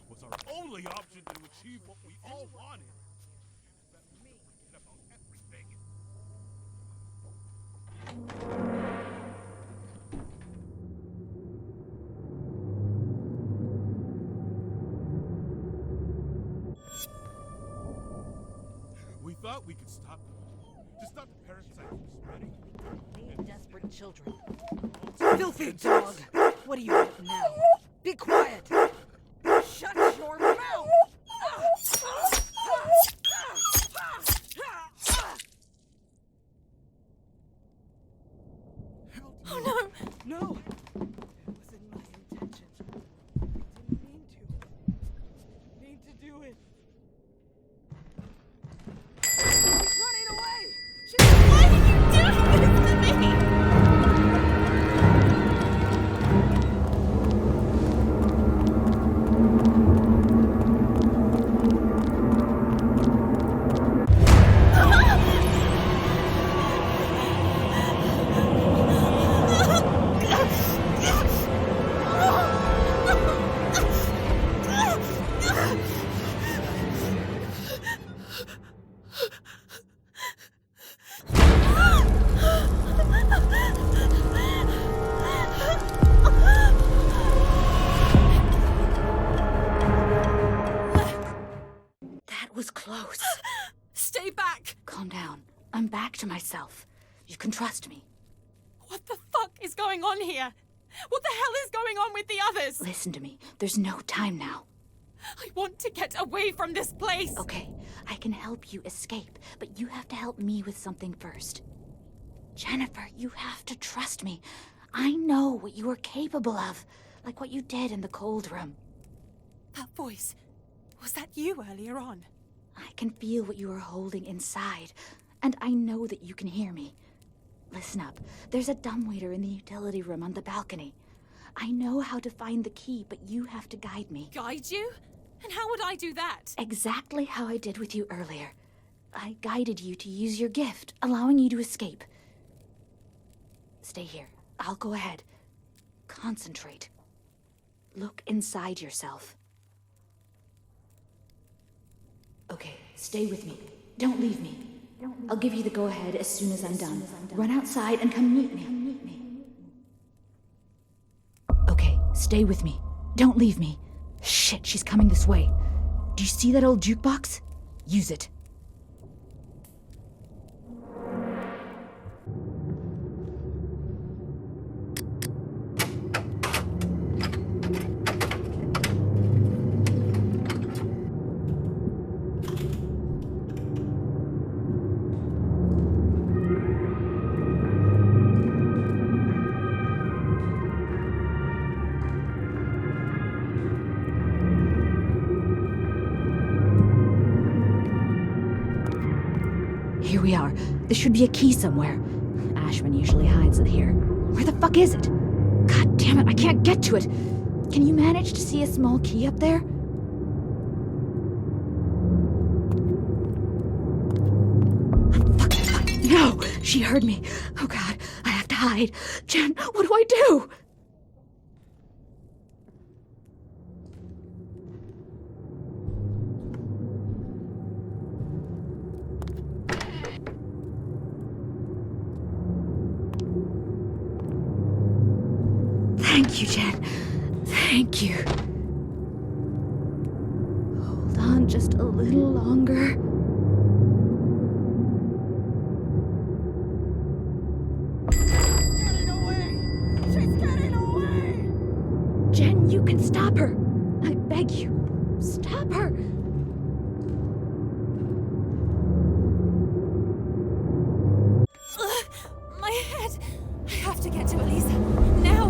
Was our only option to achieve what we all wanted. That we forget about everything. We thought we could stop them. To stop the parasite from spreading. Leave desperate children. Filthy dog! What do you want now? Be quiet! Shut your mouth! Oh no! No! It wasn't my intention. I didn't mean to. Need to do it. She's running away! Why are you doing this to me? Stay back! Calm down. I'm back to myself. You can trust me. What the fuck is going on here? What the hell is going on with the others? Listen to me. There's no time now. I want to get away from this place! Okay, I can help you escape, but you have to help me with something first. Jennifer, you have to trust me. I know what you are capable of, like what you did in the cold room. That voice, was that you earlier on? I can feel what you are holding inside, and I know that you can hear me. Listen up. There's a dumbwaiter in the utility room on the balcony. I know how to find the key, but you have to guide me. Guide you? And how would I do that? Exactly how I did with you earlier. I guided you to use your gift, allowing you to escape. Stay here. I'll go ahead. Concentrate. Look inside yourself. Okay, stay with me. Don't leave me. I'll give you the go-ahead as soon as I'm done. Run outside and come meet me. Okay, stay with me. Don't leave me. Shit, she's coming this way. Do you see that old jukebox? Use it. Here we are. There should be a key somewhere. Ashmann usually hides it here. Where the fuck is it? God damn it, I can't get to it. Can you manage to see a small key up there? Fuck. No! She heard me. Oh god, I have to hide. Jen, what do I do? Thank you, Jen. Thank you. Hold on just a little longer. She's getting away! Jen, you can stop her. I beg you. Stop her. My head! I have to get to Elisa. Now!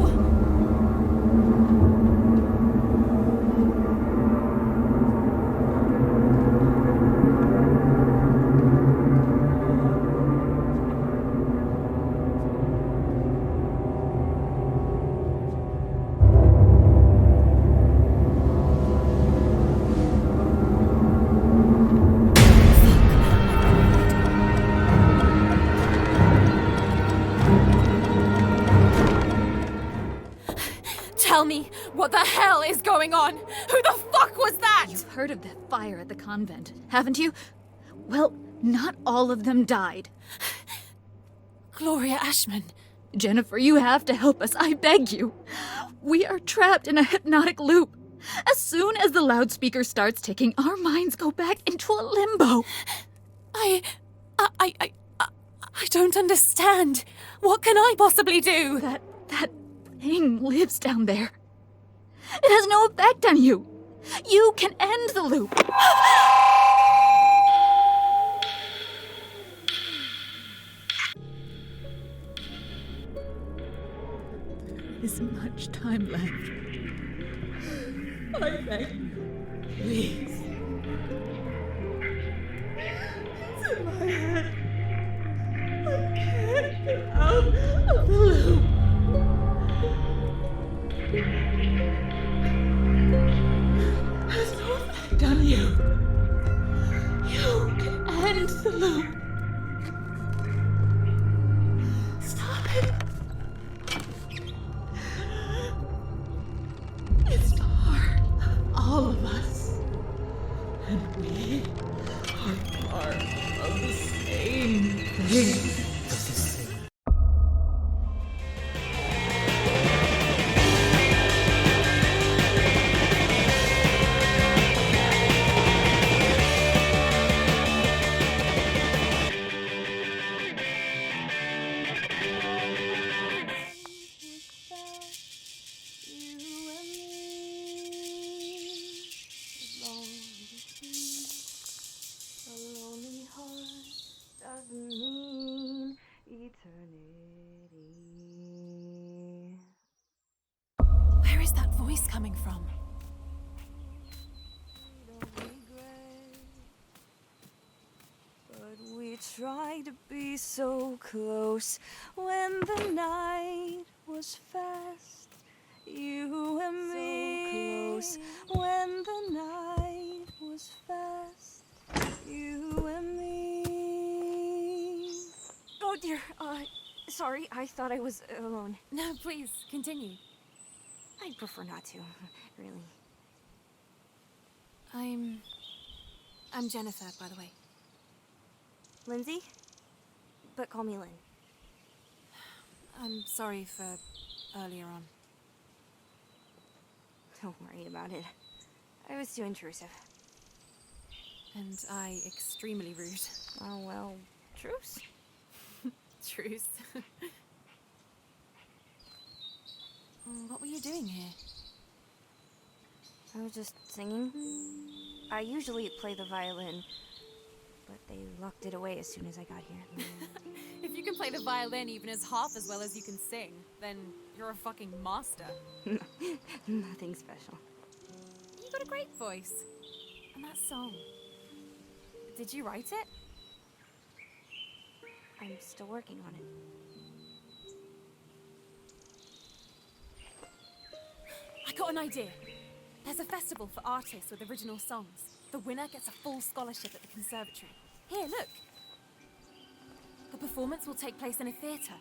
Tell me, what the hell is going on? Who the fuck was that? You've heard of that fire at the convent, haven't you? Well, not all of them died. Gloria Ashmann. Jennifer, you have to help us, I beg you. We are trapped in a hypnotic loop. As soon as the loudspeaker starts ticking, our minds go back into a limbo. I don't understand. What can I possibly do? That thing lives down there. It has no effect on you. You can end the loop. There isn't much time left. I beg you, please. It's in my head. I can't get out of the loop. Has no effect on you. You can end the loop. Stop it. It's part of all of us. And we are part of the same thing. Where is that voice coming from? But we tried to be so close when the night was fast. You and me. So close when the night was fast. You and me. Oh dear, Sorry, I thought I was alone. No, please, continue. I'd prefer not to, really. I'm Jennifer, by the way. Lindsay? But call me Lynn. I'm sorry for earlier on. Don't worry about it. I was too intrusive. And I extremely rude. Oh, well, truce? Truce. What were you doing here? I was just singing. I usually play the violin, but they locked it away as soon as I got here. If you can play the violin even as half as well as you can sing, then you're a fucking master. Nothing special. You got a great voice. And that song. Did you write it? I'm still working on it. I got an idea. There's a festival for artists with original songs. The winner gets a full scholarship at the conservatory. Here, look. The performance will take place in a theatre.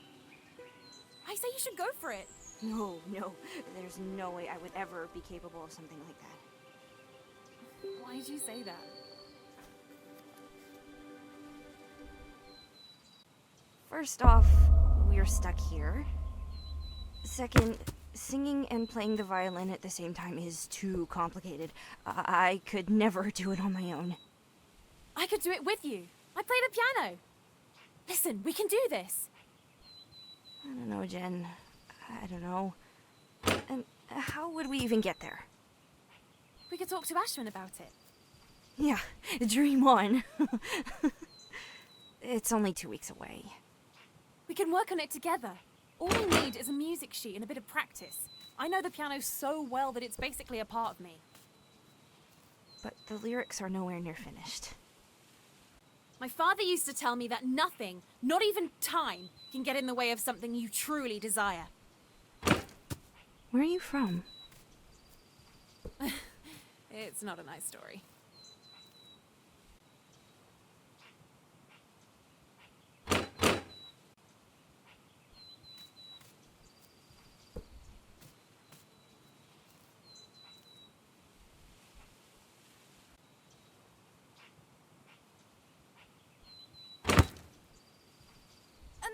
I say you should go for it. No. There's no way I would ever be capable of something like that. Why did you say that? First off, we're stuck here. Second, singing and playing the violin at the same time is too complicated. I could never do it on my own. I could do it with you. I play the piano. Listen, we can do this. I don't know, Jen. I don't know. And how would we even get there? We could talk to Ashmann about it. Yeah, dream on. It's only 2 weeks away. We can work on it together. All we need is a music sheet and a bit of practice. I know the piano so well that it's basically a part of me. But the lyrics are nowhere near finished. My father used to tell me that nothing, not even time, can get in the way of something you truly desire. Where are you from? It's not a nice story.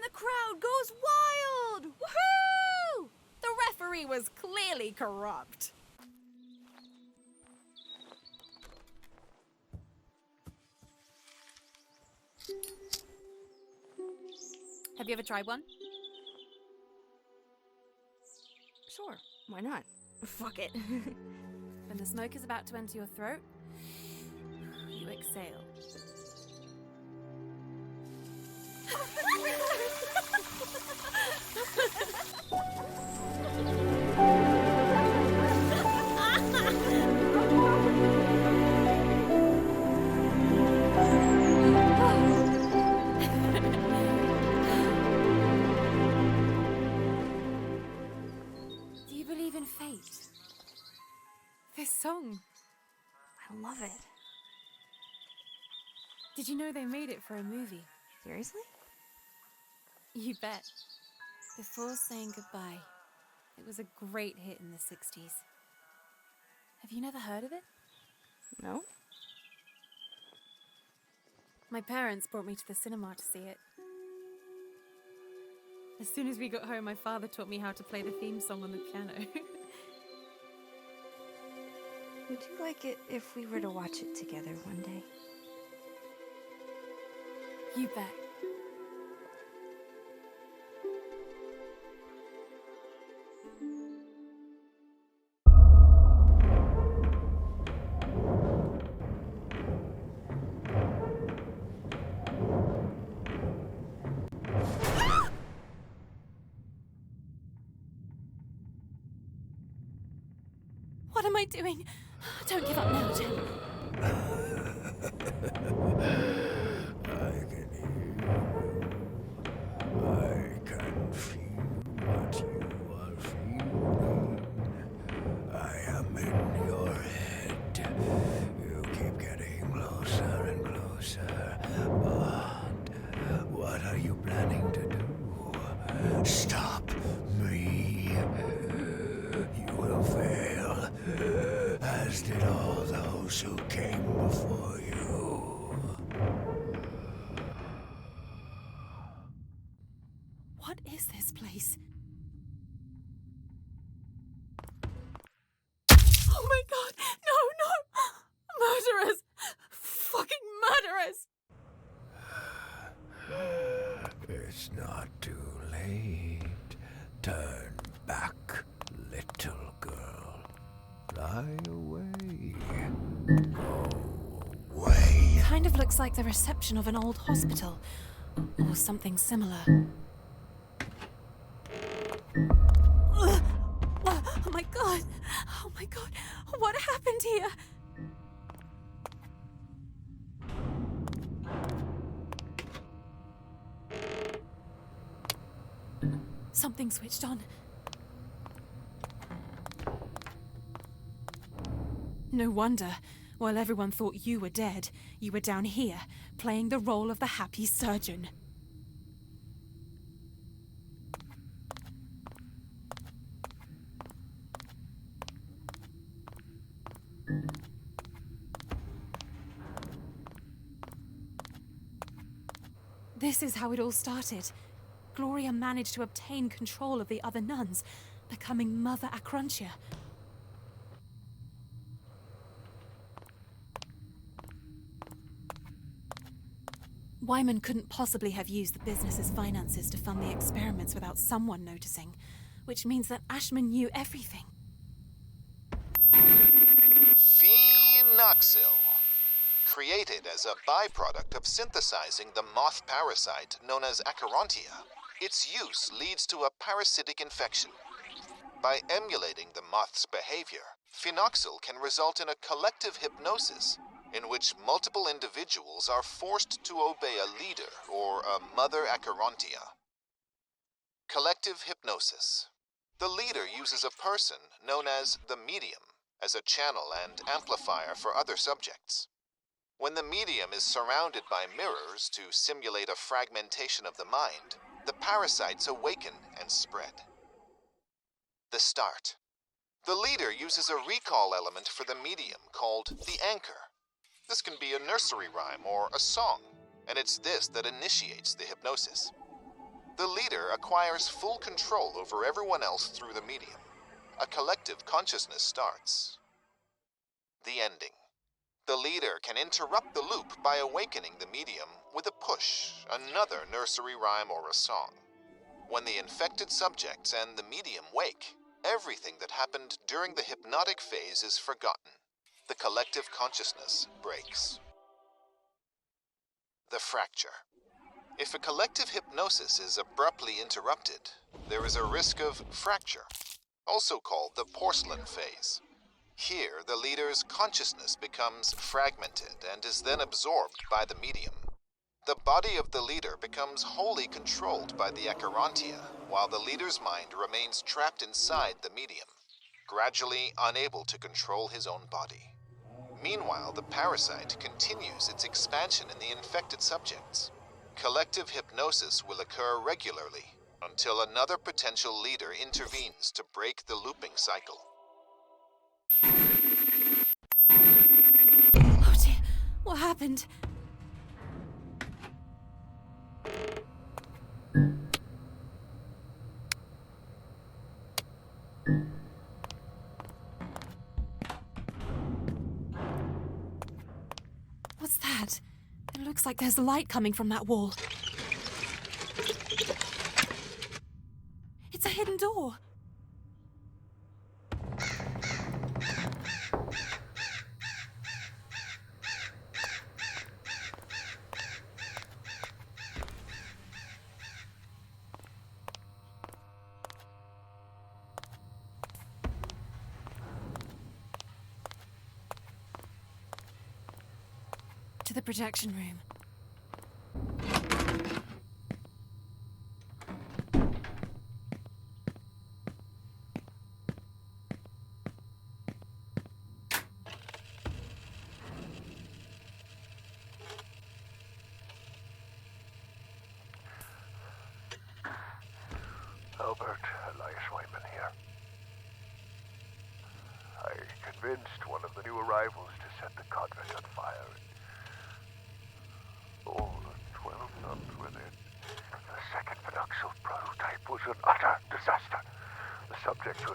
The crowd goes wild! Woohoo! The referee was clearly corrupt. Have you ever tried one? Sure, why not? Fuck it. When the smoke is about to enter your throat, you exhale. Do you believe in fate? This song. I love it. Did you know they made it for a movie? Seriously? You bet. Before Saying Goodbye. It was a great hit in the 60s. Have you never heard of it? No. My parents brought me to the cinema to see it. As soon as we got home, my father taught me how to play the theme song on the piano. Would you like it if we were to watch it together one day? You bet. What am I doing? Don't give up now, Jen. I can hear you. I can feel what you are feeling. I am in your head. You keep getting closer and closer. But what are you planning to do? What is this place? Oh my god! No! Murderers! Fucking murderers! It's not too late. Turn back, little girl. Fly away. Go away. Kind of looks like the reception of an old hospital, or something similar. Ugh. Oh my god! Oh my god! What happened here? Something switched on. No wonder. While everyone thought you were dead, you were down here, playing the role of the happy surgeon. This is how it all started. Gloria managed to obtain control of the other nuns, becoming Mother Acrontia. Wyman couldn't possibly have used the business's finances to fund the experiments without someone noticing, which means that Ashmann knew everything. Phenoxyl. Created as a byproduct of synthesizing the moth parasite known as Acherontia, its use leads to a parasitic infection. By emulating the moth's behavior, phenoxyl can result in a collective hypnosis in which multiple individuals are forced to obey a leader or a mother Acherontia. Collective hypnosis. The leader uses a person known as the medium as a channel and amplifier for other subjects. When the medium is surrounded by mirrors to simulate a fragmentation of the mind, the parasites awaken and spread. The start. The leader uses a recall element for the medium called the anchor. This can be a nursery rhyme or a song, and it's this that initiates the hypnosis. The leader acquires full control over everyone else through the medium. A collective consciousness starts. The ending. The leader can interrupt the loop by awakening the medium with a push, another nursery rhyme or a song. When the infected subjects and the medium wake, everything that happened during the hypnotic phase is forgotten. The collective consciousness breaks. The fracture. If a collective hypnosis is abruptly interrupted, there is a risk of fracture, also called the porcelain phase. Here, the leader's consciousness becomes fragmented and is then absorbed by the medium. The body of the leader becomes wholly controlled by the Acherontia, while the leader's mind remains trapped inside the medium, gradually unable to control his own body. Meanwhile, the parasite continues its expansion in the infected subjects. Collective hypnosis will occur regularly until another potential leader intervenes to break the looping cycle. Oh dear, what happened? What's that? It looks like there's light coming from that wall. It's a hidden door. To the projection room. Albert, Elias Wyman here. I convinced one of the new arrivals to set the convent on fire. All the 12 nuns were there. The second phenoxyl prototype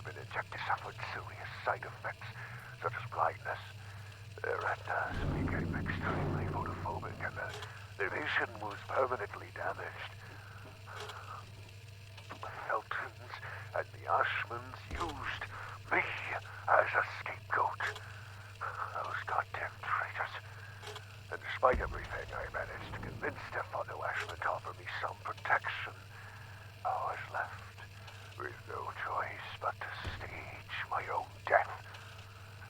been injected suffered serious side effects, such as blindness. Their retinas became extremely photophobic and their vision was permanently damaged. The Feltons and the Ashmanns used me as a scapegoat. Those goddamn traitors. And despite everything, I managed to convince Stefano Ashmann to offer me some protection. I was left with no choice but to stage my own death.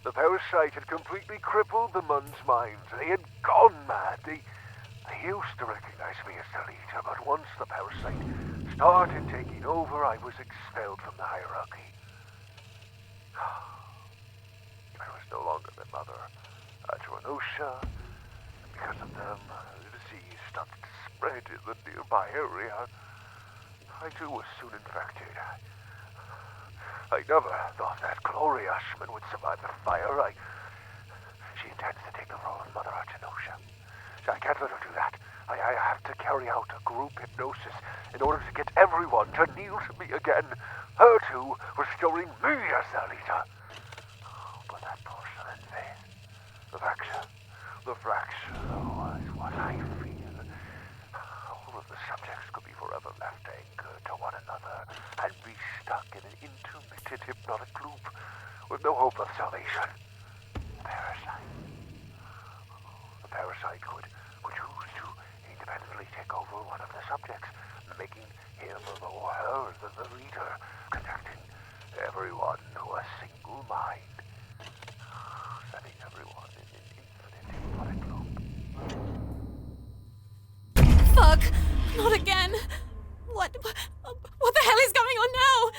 The parasite had completely crippled the Munns' minds. They had gone mad. They used to recognize me as their leader, but once the parasite started taking over, I was expelled from the hierarchy. I was no longer their mother, Adronosha. Because of them, the disease started to spread in the nearby area. I too was soon infected. I never thought that Gloria Ashmann would survive the fire. She intends to take the role of Mother Artenosha. I can't let her do that. I have to carry out a group hypnosis in order to get everyone to kneel to me again. Her too, restoring me as their leader. But that porcelain vase, the fracture was what I fear. All of the subjects could be forever left anchored to one another and be stuck in an intermittent hypnotic loop with no hope of salvation. The parasite could choose to independently take over one of the subjects, making him or her the leader, connecting everyone to a single mind, setting everyone in an infinite hypnotic loop. Fuck! Not again! What the hell is going on now?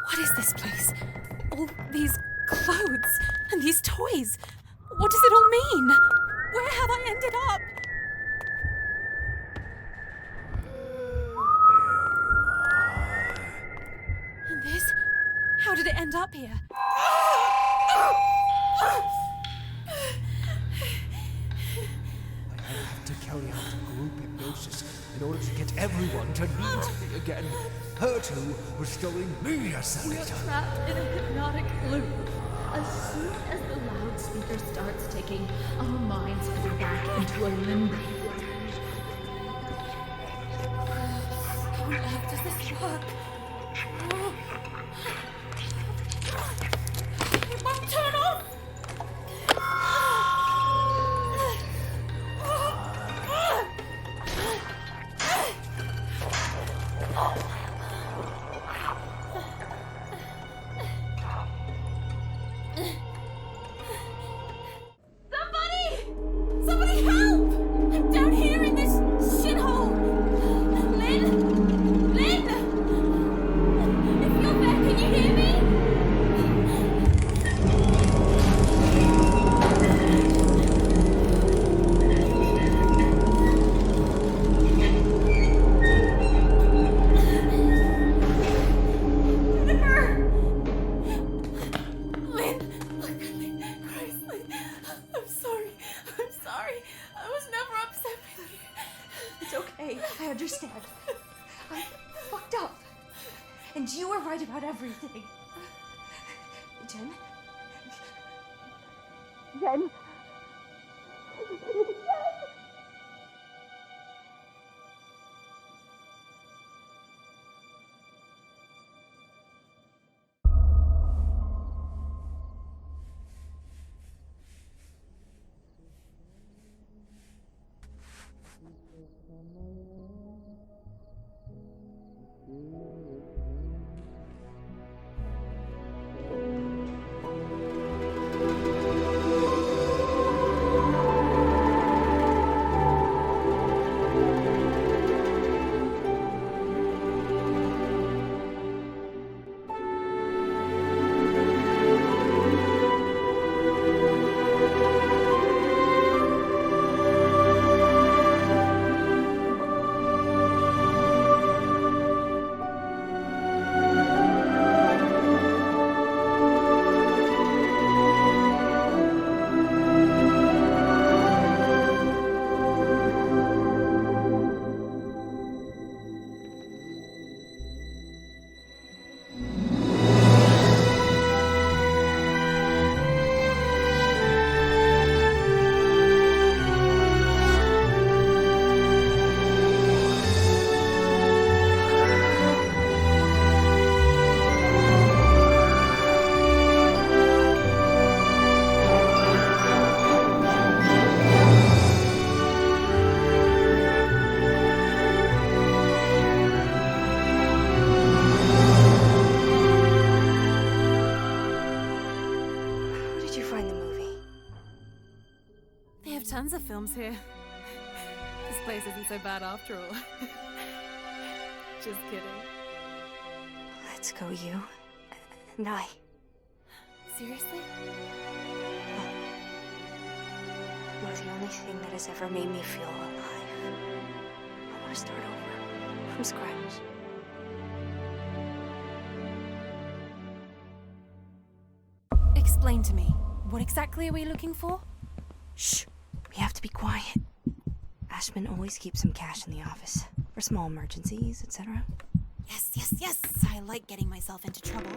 What is this place? All these clothes and these toys. What does it all mean? Where have I ended up? And this? How did it end up here? I have to carry out a group hypnosis in order to get everyone to kneel to me again. Her two restoring me as their leader. We're trapped in a hypnotic loop. As soon as the loudspeaker starts ticking, our minds go back into a limbo. How on earth does this work? It won't turn off! Somebody help! I'm down here in this shithole! Lynn! If you're there, can you hear me? Lynn! Christ, Lynn. I'm sorry. I was never upset with you. It's okay. I understand. I fucked up. And you were right about everything. Jen? Jen? have tons of films here. This place isn't so bad after all. Just kidding. Let's go, you and I. Seriously? You're the only thing that has ever made me feel alive. I want to start over, from scratch. Explain to me, what exactly are we looking for? Shh! We have to be quiet. Ashmann always keeps some cash in the office, for small emergencies, etc. Yes. I like getting myself into trouble.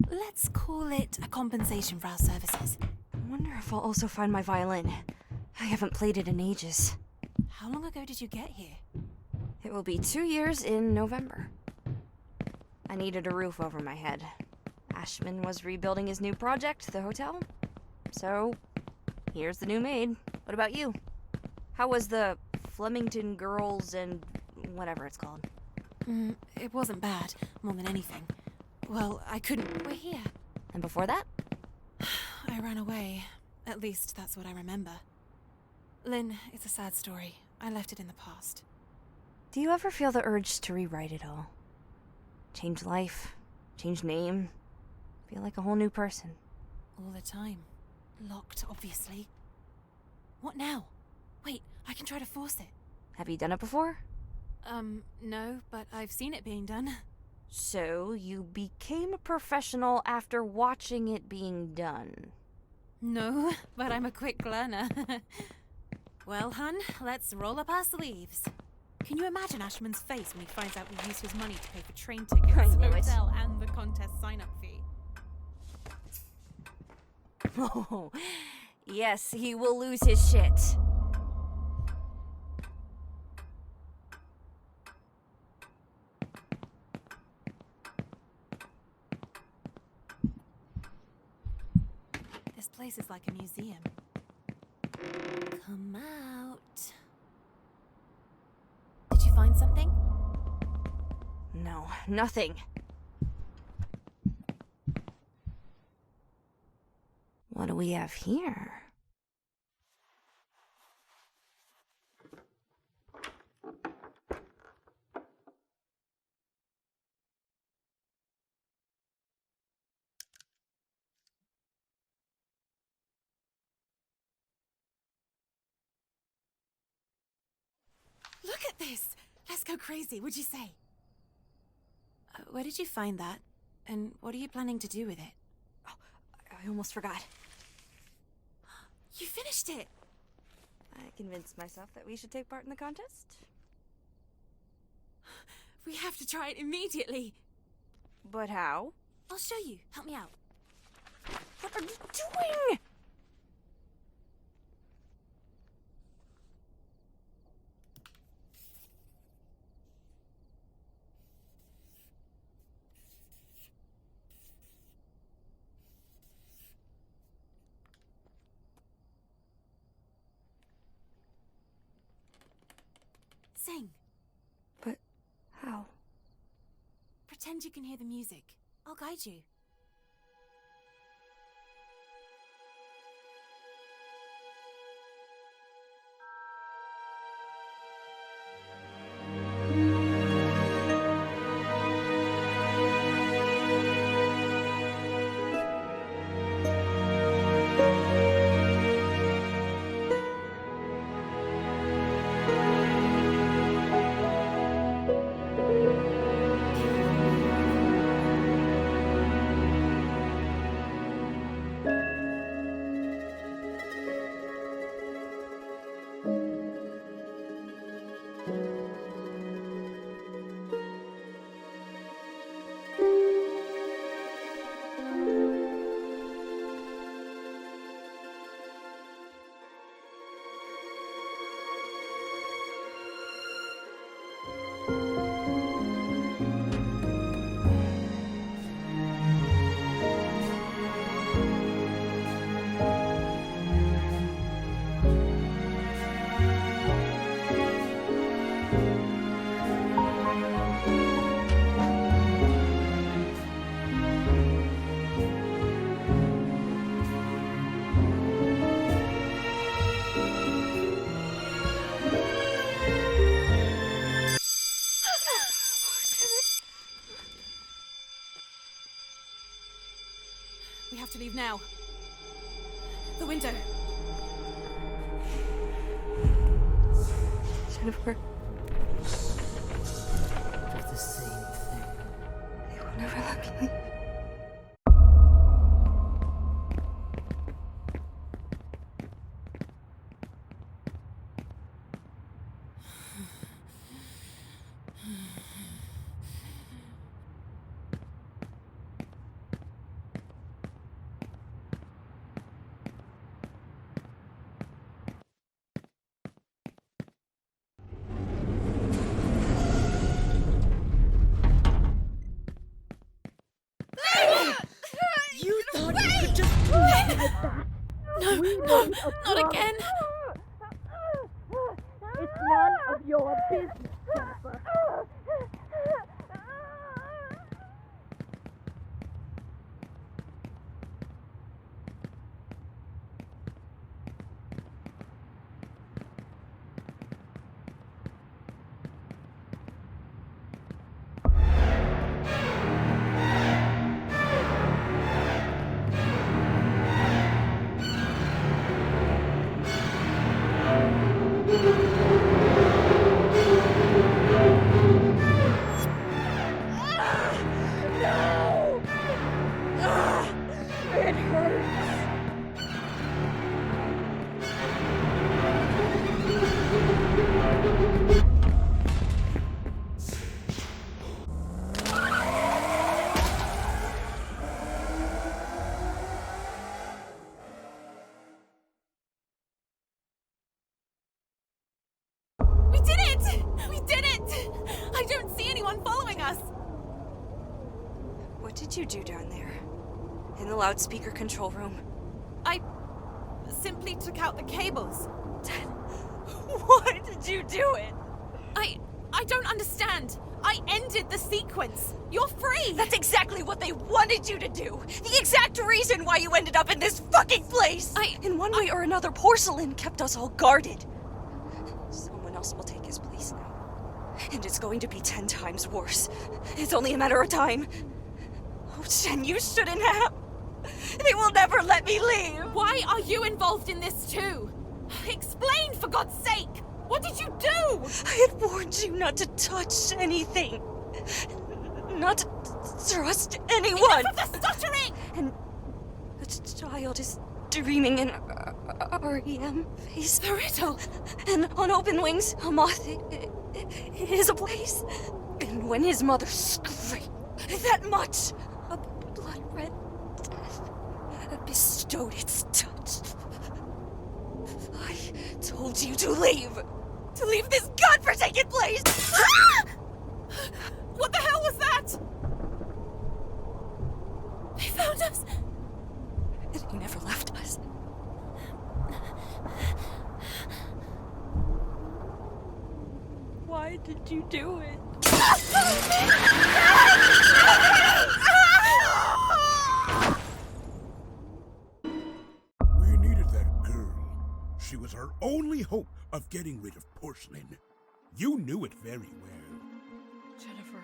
Let's call it a compensation for our services. I wonder if I'll also find my violin. I haven't played it in ages. How long ago did you get here? It will be 2 years in November. I needed a roof over my head. Ashmann was rebuilding his new project, the hotel. So, here's the new maid. What about you? How was the Flemington Girls and whatever it's called? It wasn't bad, more than anything. Well, I couldn't. We're here. And before that? I ran away. At least that's what I remember. Lynn, it's a sad story. I left it in the past. Do you ever feel the urge to rewrite it all? Change life, change name, feel like a whole new person? All the time. Locked, obviously. What now? Wait, I can try to force it. Have you done it before? No, but I've seen it being done. So, you became a professional after watching it being done? No, but I'm a quick learner. Well, hun, let's roll up our sleeves. Can you imagine Ashmann's face when he finds out we used his money to pay for train tickets, I knew it. hotel, and the contest sign-up fee? Oh, yes, he will lose his shit. This place is like a museum. Come out. Did you find something? No, nothing. What do we have here? Look at this! Let's go crazy, what'd you say? Where did you find that? And what are you planning to do with it? Oh, I almost forgot. You finished it! I convinced myself that we should take part in the contest. We have to try it immediately! But how? I'll show you. Help me out. What are you doing? Sing. But how? Pretend you can hear the music. I'll guide you. We have to leave now. The window. Jennifer. For the same thing. They will never let me leave. You thought you could just leave me like that? No, not again. It's none of your business, Jennifer. We did it! We did it! I don't see anyone following us. What did you do down there? In the loudspeaker control room? I simply took out the cables. Why did you do it? I don't understand. I ended the sequence. You're free. That's exactly what they wanted you to do. The exact reason why you ended up in this fucking place. In one way or another, Porcelain kept us all guarded. Someone else will take his place now. And it's going to be 10 times worse. It's only a matter of time. Oh, Jen, you shouldn't have. They will never let me leave. Why are you involved in this too? Explain, for God's sake! What did you do? I had warned you not to touch anything. Not to trust anyone. Enough of the stuttering! And the child is dreaming in REM phase. The riddle. And on open wings, a moth is ablaze. And when his mother screamed that much, a blood-red death bestowed its touch. I told you to leave. To leave this godforsaken place! What the hell was that? They found us. And he never left us. Why did you do it? We needed that girl. She was our only hope of getting rid of Porcelain. You knew it very well. Jennifer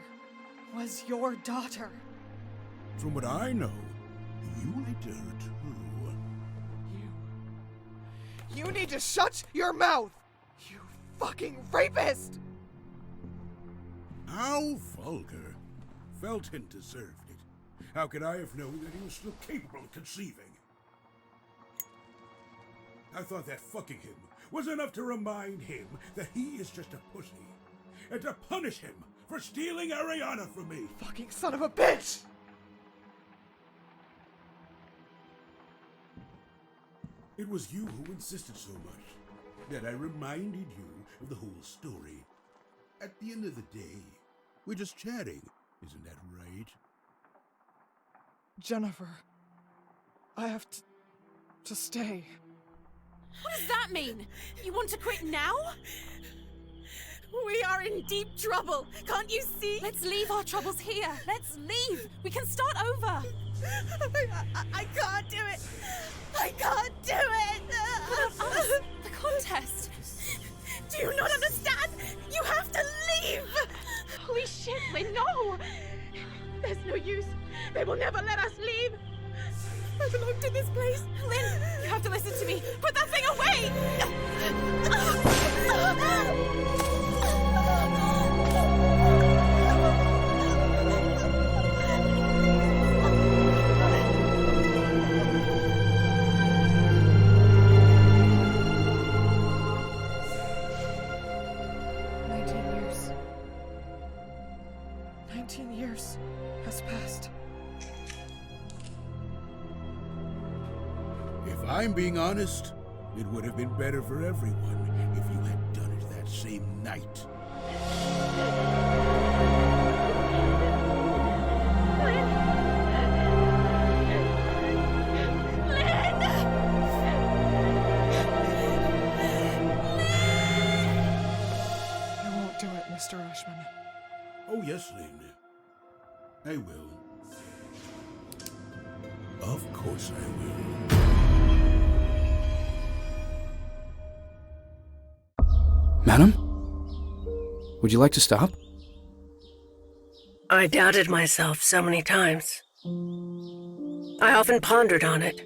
was your daughter. From what I know, you liked her too. You need to shut your mouth! You fucking rapist! How vulgar. Felton deserved it. How could I have known that he was still capable of conceiving? I thought that fucking him was enough to remind him that he is just a pussy, and to punish him for stealing Ariana from me. Fucking son of a bitch! It was you who insisted so much that I reminded you of the whole story. At the end of the day, we're just chatting, isn't that right? Jennifer, I have to stay. What does that mean? You want to quit now? We are in deep trouble. Can't you see? Let's leave our troubles here. Let's leave. We can start over. I can't do it. I can't do it. What about us? The contest. Do you not understand? You have to leave. Holy shit, Lynn, no! There's no use. They will never let us leave. I belong to this place. Lynn, you have to listen to me. Put that thing away! Years has passed. If I'm being honest, it would have been better for everyone if you had done it that same night. You won't do it, Mr. Ashmann. Oh, yes, Lynn. I will. Of course I will. Madam? Would you like to stop? I doubted myself so many times. I often pondered on it.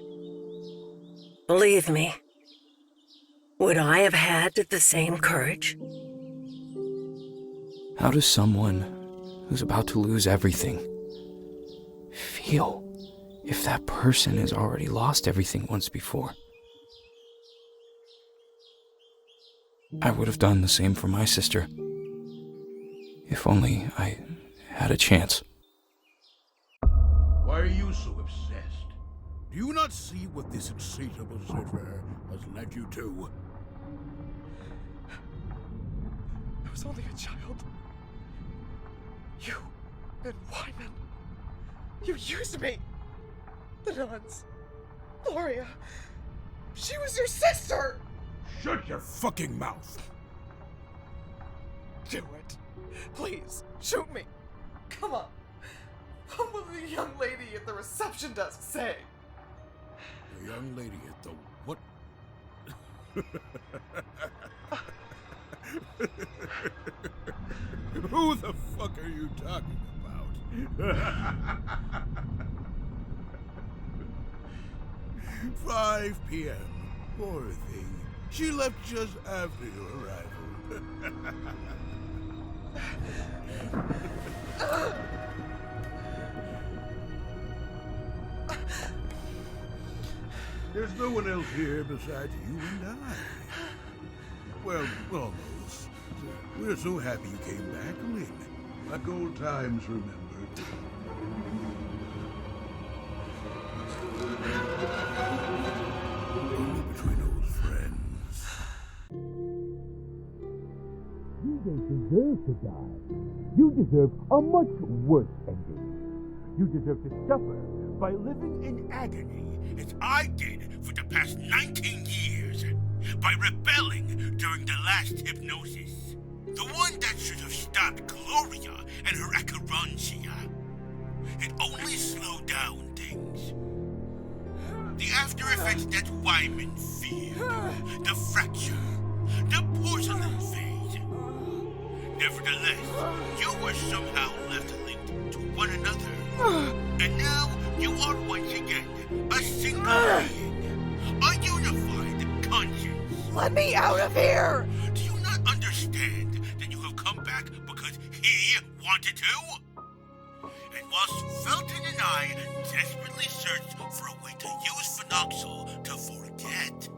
Believe me, would I have had the same courage? How does someone who's about to lose everything feel if that person has already lost everything once before? I would have done the same for my sister, if only I had a chance. Why are you so obsessed? Do you not see what this insatiable searcher has led you to? I was only a child. You and Wyman. You used me. The nuns. Gloria. She was your sister. Shut your fucking mouth. Do it. Please, shoot me. Come on. What will the young lady at the reception desk say? The young lady at the what? Who the fuck are you talking about? 5 p.m. Poor thing. She left just after your arrival. There's no one else here besides you and I. Well, almost. We're so happy you came back, Lynn. Like old times, remember. Only between old friends. You don't deserve to die. You deserve a much worse ending. You deserve to suffer By living in agony, as I did for the past 19 years. By rebelling during the last hypnosis. The one that should have stopped Gloria and her acherontia. It only slowed down things. The after effects that Wyman feared. The fracture. The porcelain phase. Nevertheless, you were somehow left linked to one another. And now you are once again a single being. A unified conscience. Let me out of here! Do you not understand that you have come back because he wanted to? And whilst Felton and I desperately searched for a way to use phenoxyl to forget,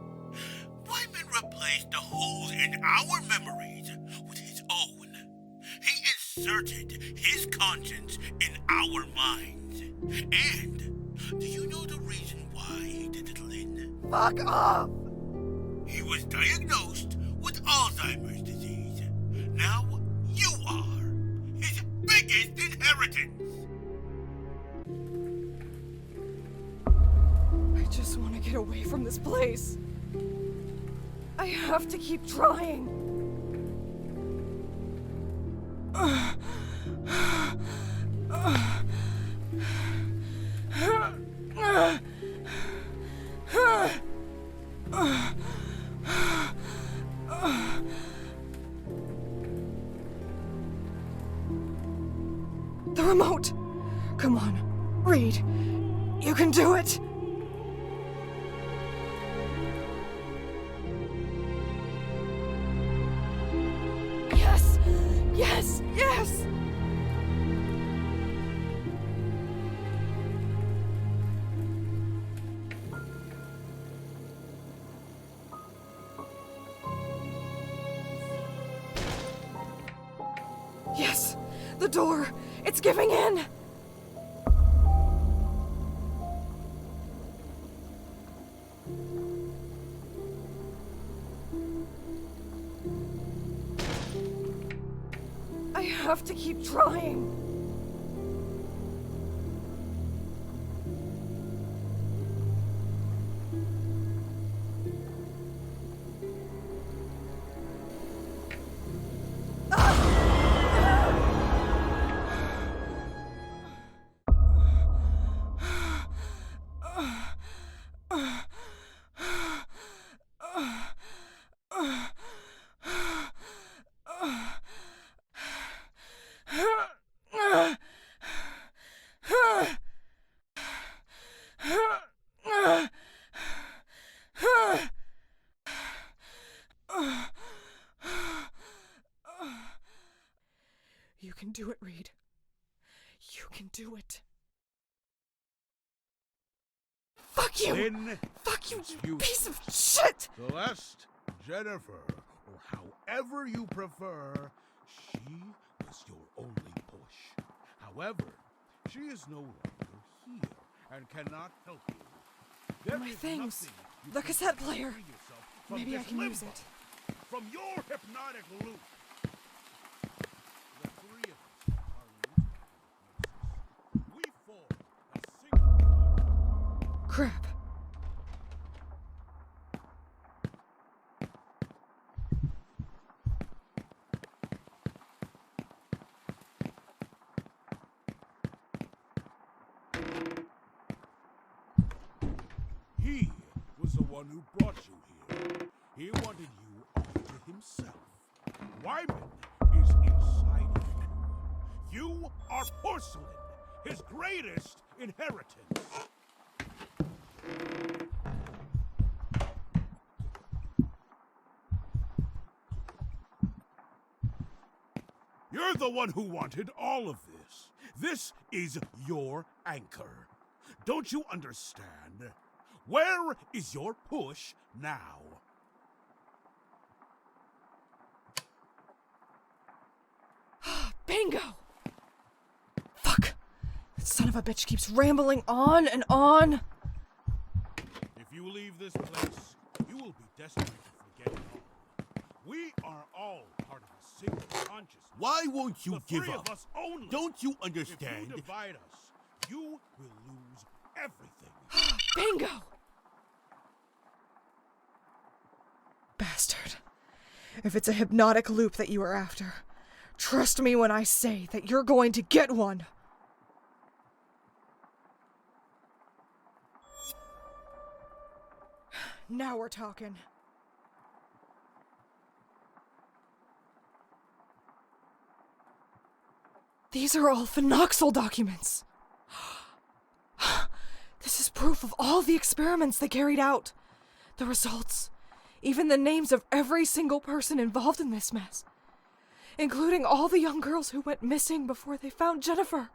Wyman replaced the holes in our memories with his own. He inserted his conscience in our minds. And do you know the reason why he did it, Lynn? Fuck off! He was diagnosed with Alzheimer's disease. Now you are his biggest inheritance. I just want to get away from this place. I have to keep trying. The remote! Come on, Reed. You can do it! door! It's giving in! I have to keep trying! You can do it, Reed. You can do it. Fuck you! Lynn, Fuck you, you excuse piece of shit! Celeste, Jennifer, or however you prefer, she was your only push. However, she is no longer here and cannot help you. There My is things. nothing you The can cassette do to player. free yourself from Maybe I this can use limbo, it. from your hypnotic loop. The three of us are looped. We form a single. Crap. He was the one who brought you here. He wanted you all to himself. Wyman is inside of you. You are Porcelain, his greatest inheritance. You're the one who wanted all of this. This is your anchor. Don't you understand? Where is your push now? Bingo! Fuck! That son of a bitch keeps rambling on and on. If you leave this place, you will be desperate to forget it all. We are all part of a single consciousness. Why won't you The give three up? of us only. Don't you If understand? you divide us, you will lose everything. Bingo! Bastard. If it's a hypnotic loop that you are after, trust me when I say that you're going to get one. Now we're talking. These are all phenoxyl documents. This is proof of all the experiments they carried out. The results. Even the names of every single person involved in this mess. Including all the young girls who went missing before they found Jennifer.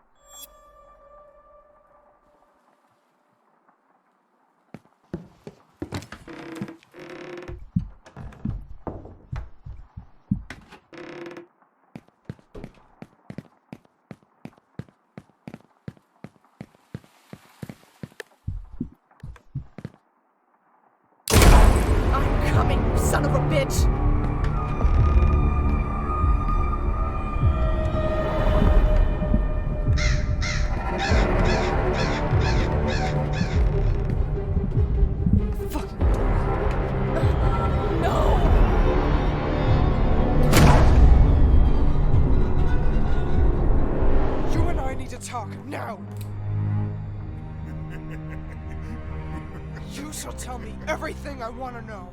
I'm coming, you son of a bitch! Fucking no! You and I need to talk now! You shall tell me everything I want to know.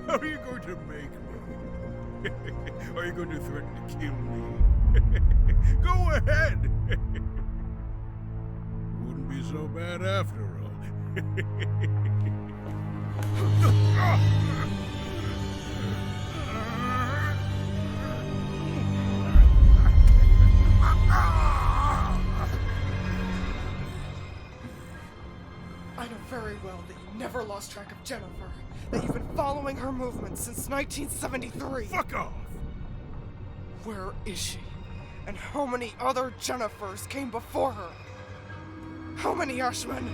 How are you going to make me? Are you going to threaten to kill me? Go ahead! Wouldn't be so bad after I know very well that you never lost track of Jennifer, that you've been following her movements since 1973. Fuck off! Where is she? And how many other Jennifers came before her? How many Ashmann?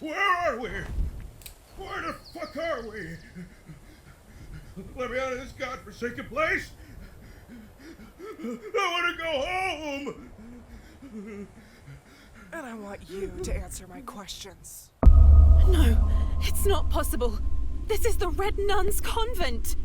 Where are we? Where the fuck are we? Let me out of this godforsaken place! I want to go home! And I want you to answer my questions. No, it's not possible. This is the Red Nuns' convent.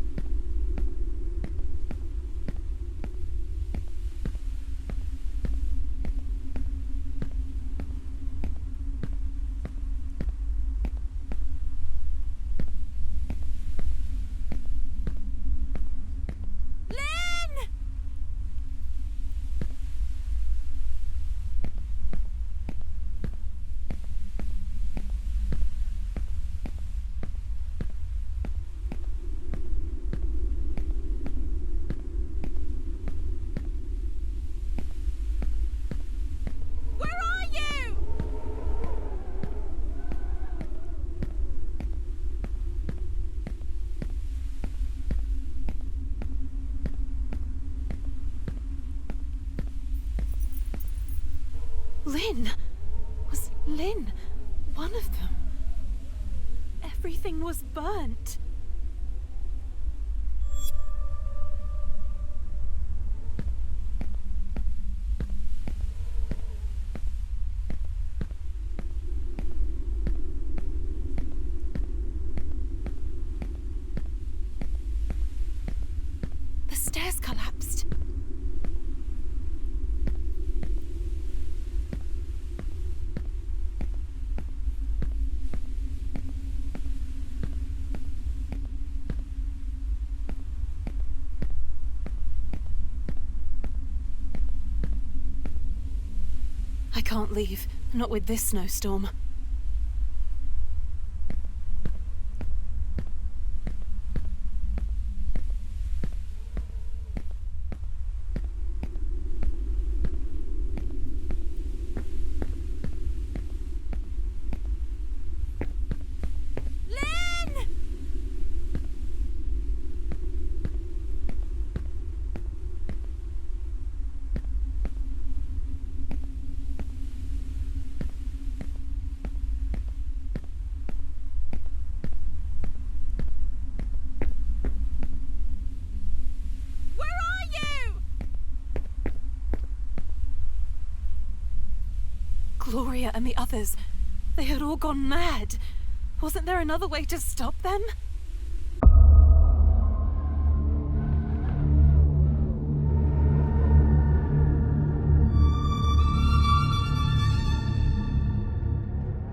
Lynn? Was Lynn one of them? Everything was burnt. The stairs collapsed. I can't leave, not with this snowstorm. Gloria and the others, they had all gone mad. Wasn't there another way to stop them?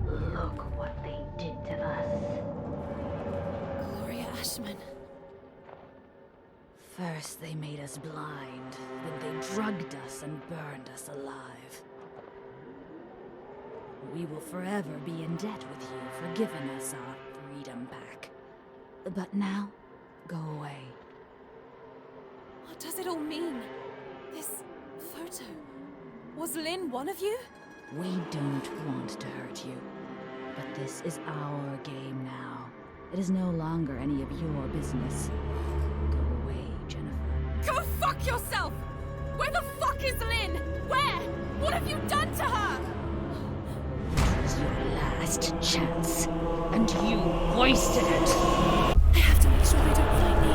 Look what they did to us. Gloria Ashmann. First they made us blind, then they drugged us and burned us alive. We will forever be in debt with you for giving us our freedom back. But now, go away. What does it all mean? This photo. Was Lynn one of you? We don't want to hurt you. But this is our game now. It is no longer any of your business. Go away, Jennifer. Go fuck yourself! Where the fuck is Lynn? Where? What have you done to her? It was your last chance, and you wasted it. I have to make sure they don't find me.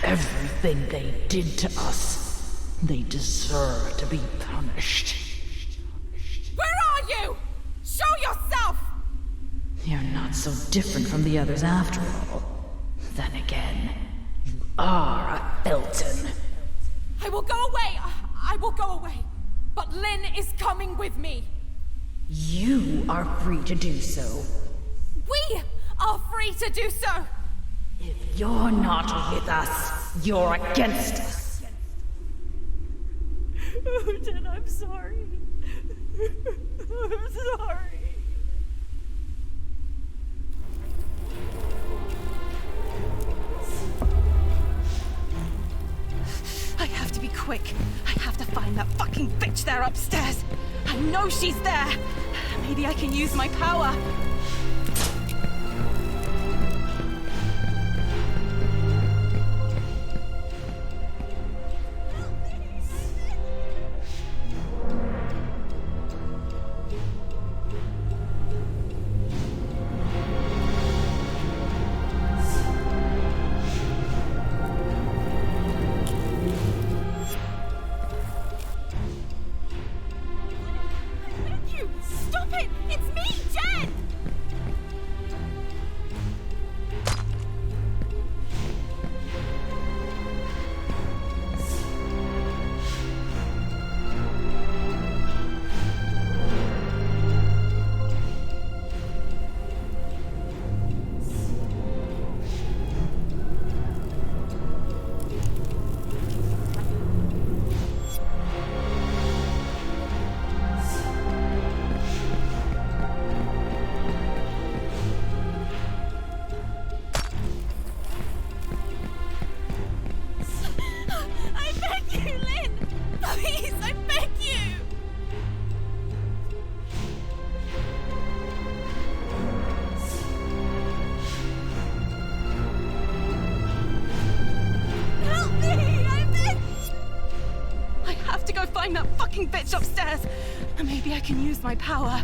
Everything they did to us, they deserve to be punished. Where are you? Show yourself! You're not so different from the others after all. Then again, you are a Felton. I will go away! I will go away! But Lynn is coming with me! You are free to do so. We are free to do so! If you're not with us, you're against us. Oh, Jen, I'm sorry. I'm sorry. I have to be quick. I have to find that fucking bitch there upstairs. I know she's there. Maybe I can use my power. Find that fucking bitch upstairs. Maybe I can use my power.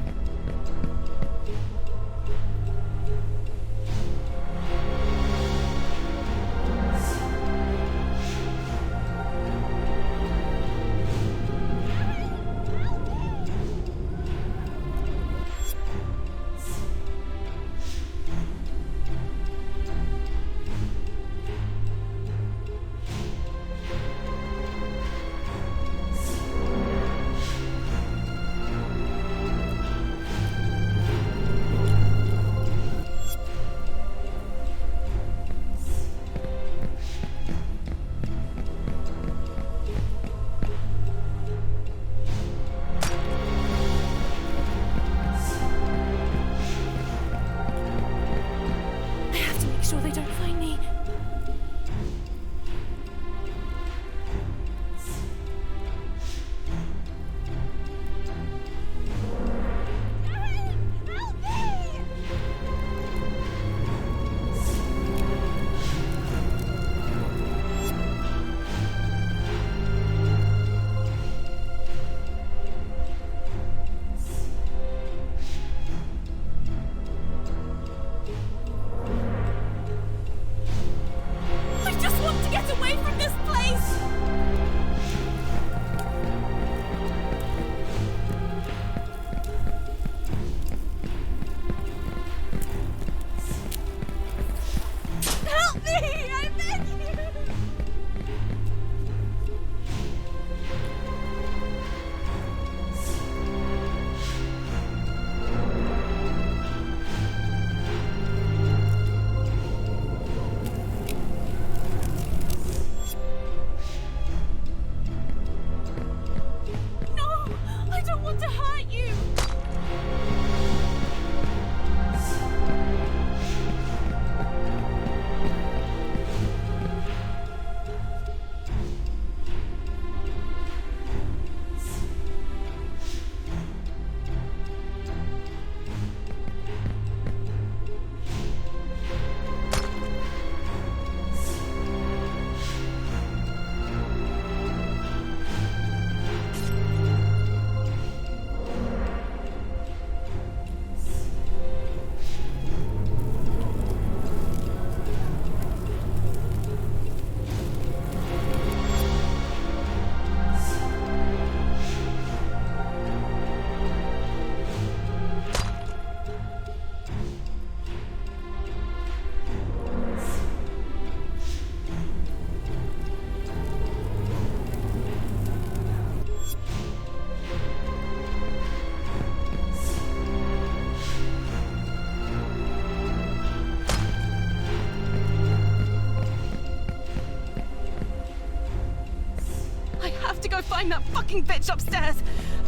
go find that fucking bitch upstairs.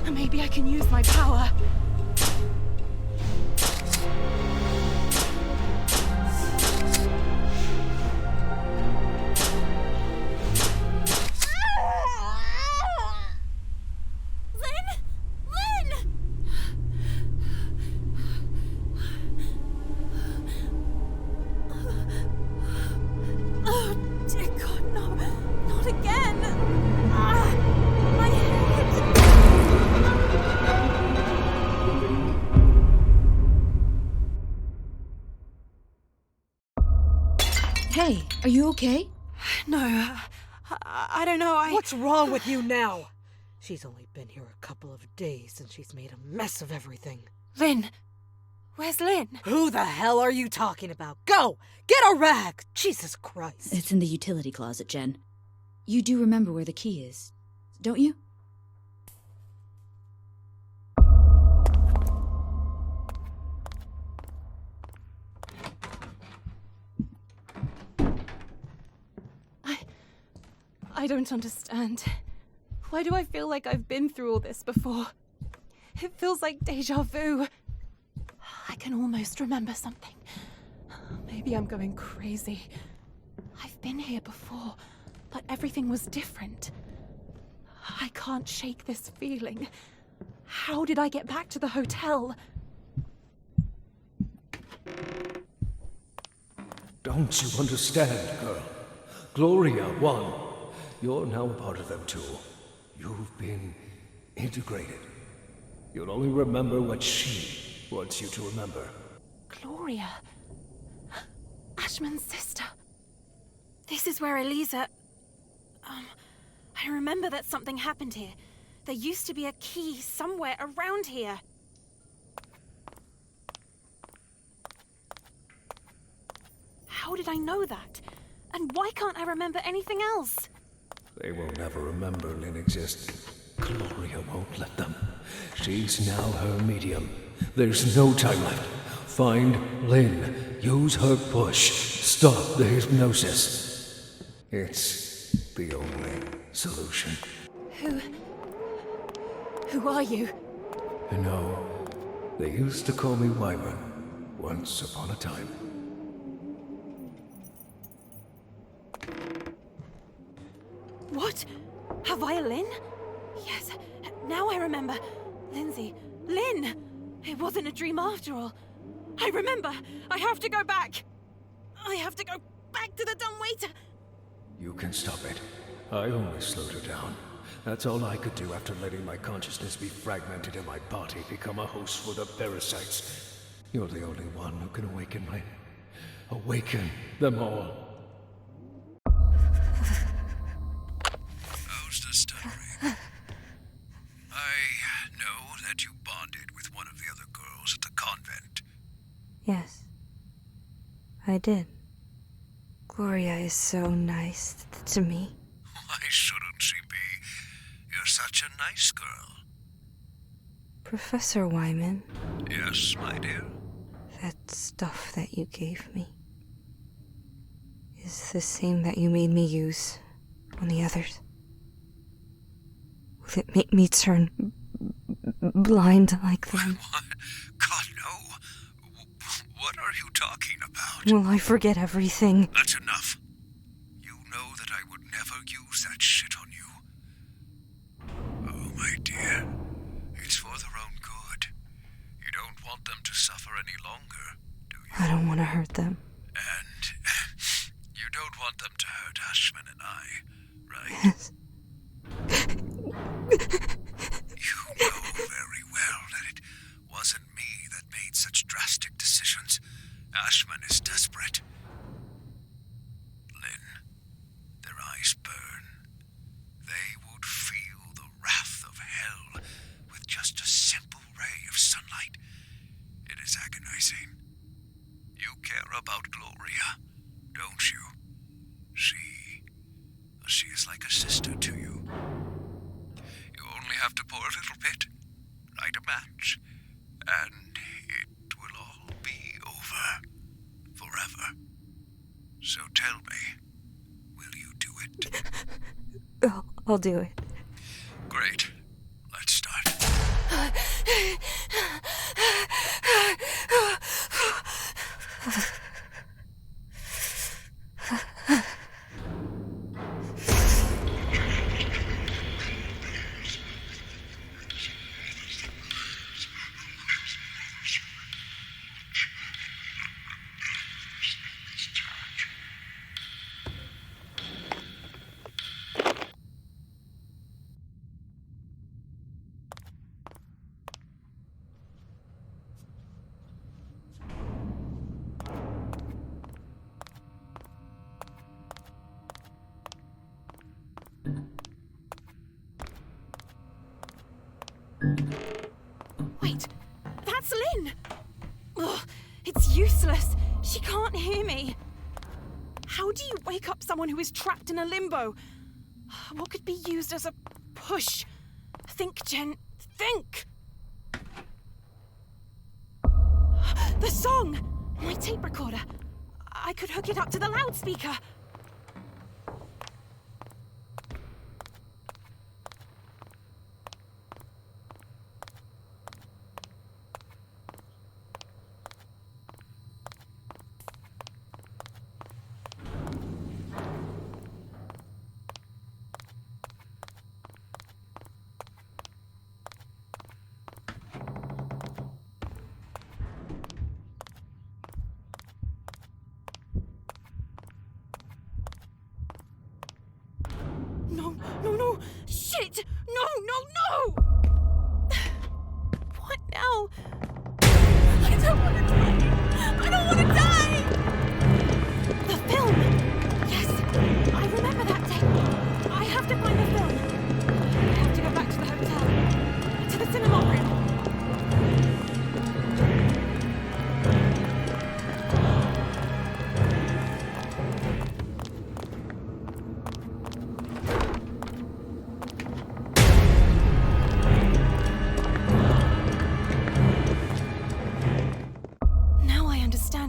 Maybe I can use my power. Hey, are you okay? No, I don't know, What's wrong with you now? She's only been here a couple of days and she's made a mess of everything. Lynn! Where's Lynn? Who the hell are you talking about? Go! Get a rag! Jesus Christ. It's in the utility closet, Jen. You do remember where the key is, don't you? I don't understand. Why do I feel like I've been through all this before? It feels like déjà vu. I can almost remember something. Maybe I'm going crazy. I've been here before, but everything was different. I can't shake this feeling. How did I get back to the hotel? Don't you understand, girl? Gloria won. You're now a part of them too. You've been integrated. You'll only remember what she wants you to remember. Gloria. Ashmann's sister. This is where Elisa... I remember that something happened here. There used to be a key somewhere around here. How did I know that? And why can't I remember anything else? They will never remember Lynn existed. Gloria won't let them. She's now her medium. There's no time left. Find Lynn. Use her push. Stop the hypnosis. It's the only solution. Who are you? You know, they used to call me Wyvern once upon a time. What? A violin? Yes, now I remember. Lindsay. Lynn! It wasn't a dream after all. I remember! I have to go back! I have to go back to the dumbwaiter! You can stop it. I only slowed her down. That's all I could do after letting my consciousness be fragmented and my body become a host for the parasites. You're the only one who can awaken Lynn. Awaken them all. How's the stuttering? I know that you bonded with one of the other girls at the convent. Yes, I did. Gloria is so nice to me. Why shouldn't she be? You're such a nice girl. Professor Wyman. Yes, my dear? That stuff that you gave me is the same that you made me use on the others. Will it make me turn blind like them? What? God, no. What are you talking about? Will I forget everything? That's enough. You know that I would never use that shit on you. Oh, my dear. It's for their own good. You don't want them to suffer any longer, do you? I don't want to hurt them. And you don't want them to hurt Ashmann and I, right? Yes. You know very well that it wasn't me that made such drastic decisions. Ashmann is desperate. Lynn, their eyes burn. They would feel the wrath of hell with just a simple ray of sunlight. It is agonizing. You care about Gloria, don't you? She is like a sister to you. You only have to pour a little bit, light a match, and it will all be over. Forever. So tell me, will you do it? I'll do it. Great. Let's start. Wait, that's Lynn! Ugh, it's useless. She can't hear me. How do you wake up someone who is trapped in a limbo? What could be used as a push? Think, Jen, think! The song! My tape recorder. I could hook it up to the loudspeaker. No! Shit! No! What now? I don't want to die! I don't want to die! The film! Yes! I remember that tape! I have to find the film! I have to go back to the hotel. To the cinema room.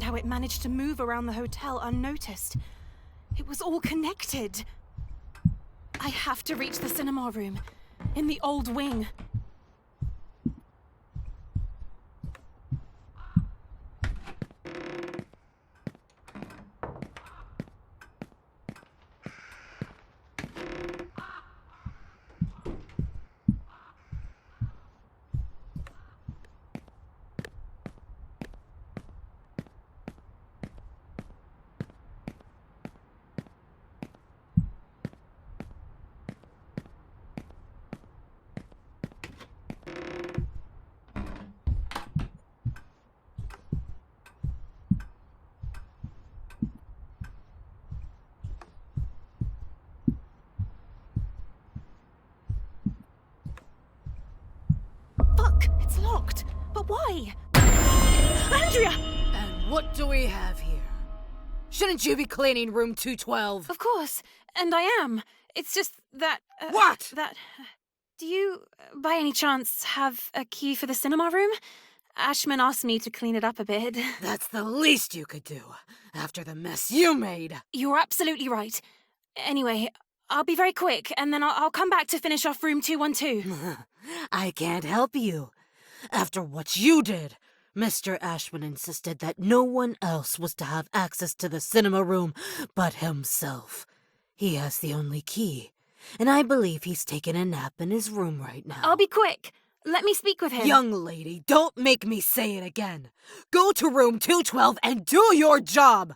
How it managed to move around the hotel unnoticed. It was all connected. I have to reach the cinema room in the old wing. It's locked. But why? Andrea! And what do we have here? Shouldn't you be cleaning room 212? Of course. And I am. It's just that... What? Do you, by any chance, have a key for the cinema room? Ashmann asked me to clean it up a bit. That's the least you could do, after the mess you made. You're absolutely right. Anyway, I'll be very quick, and then I'll come back to finish off room 212. I can't help you. After what you did, Mr. Ashmann insisted that no one else was to have access to the cinema room but himself. He has the only key, and I believe he's taking a nap in his room right now. I'll be quick. Let me speak with him. Young lady, don't make me say it again. Go to room 212 and do your job!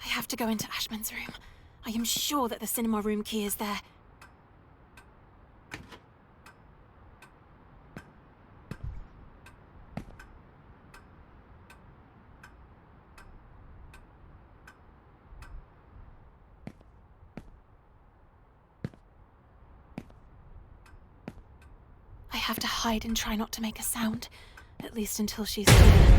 I have to go into Ashmann's room. I am sure that the cinema room key is there. I have to hide and try not to make a sound, at least until she's here.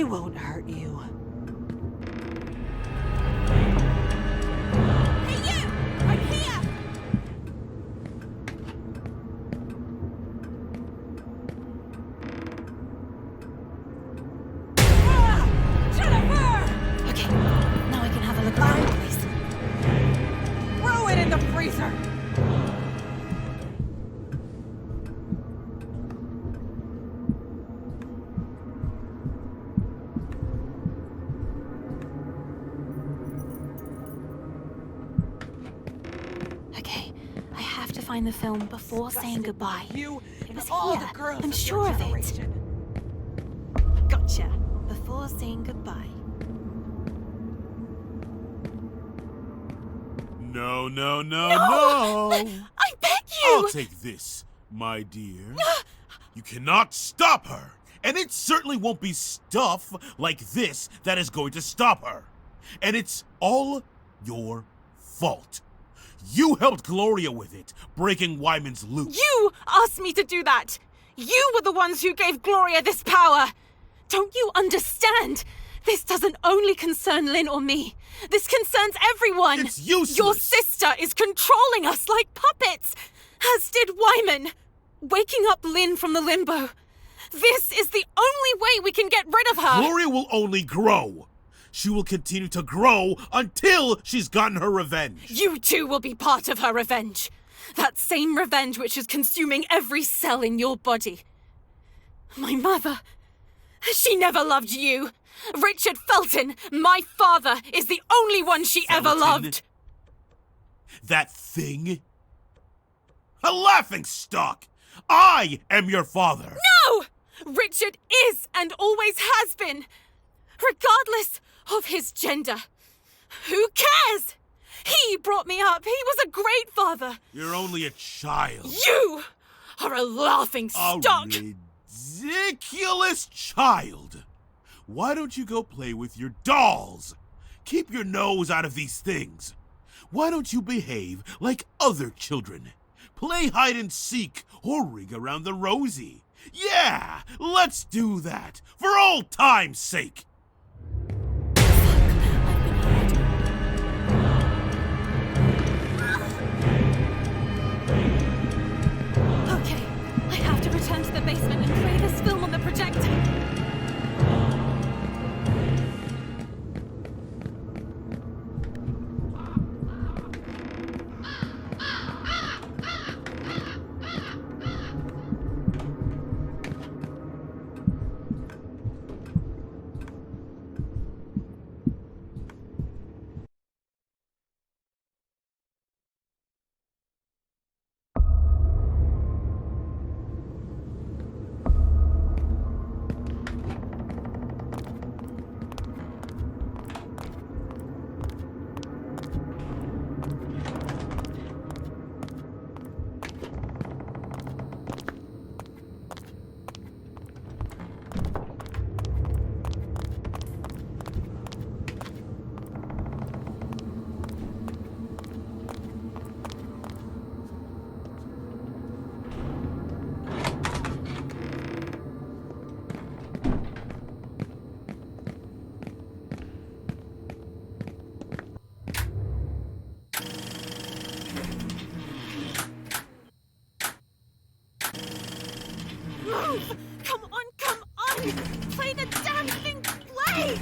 I won't hurt you. Hey, you! I'm here! Jennifer! Okay, now I can have a look around the place. Throw it in the freezer! Okay, I have to find the film before saying goodbye. You It and was all here. the girls I'm of sure your of it. generation. Gotcha. Before saying goodbye. No, no, no, No! no! I beg you! I'll take this, my dear. You cannot stop her! And it certainly won't be stuff like this that is going to stop her. And it's all your fault. You helped Gloria with it, breaking Wyman's loop. You asked me to do that! You were the ones who gave Gloria this power! Don't you understand? This doesn't only concern Lynn or me. This concerns everyone! It's useless! Your sister is controlling us like puppets! As did Wyman! Waking up Lynn from the limbo. This is the only way we can get rid of her! Gloria will only grow. She will continue to grow until she's gotten her revenge. You too will be part of her revenge. That same revenge which is consuming every cell in your body. My mother, she never loved you. Richard Felton, my father, is the only one she ever Felton? loved. That thing? A laughingstock! I am your father! No! Richard is and always has been. Regardless of his gender. Who cares? He brought me up. He was a great father. You're only a child. You are a laughing stock. A ridiculous child. Why don't you go play with your dolls? Keep your nose out of these things. Why don't you behave like other children? Play hide and seek or ring around the rosy. Yeah, let's do that for old time's sake. Okay, I have to return to the basement and play this film on the projector. Move! Come on! Play the damn thing! Play!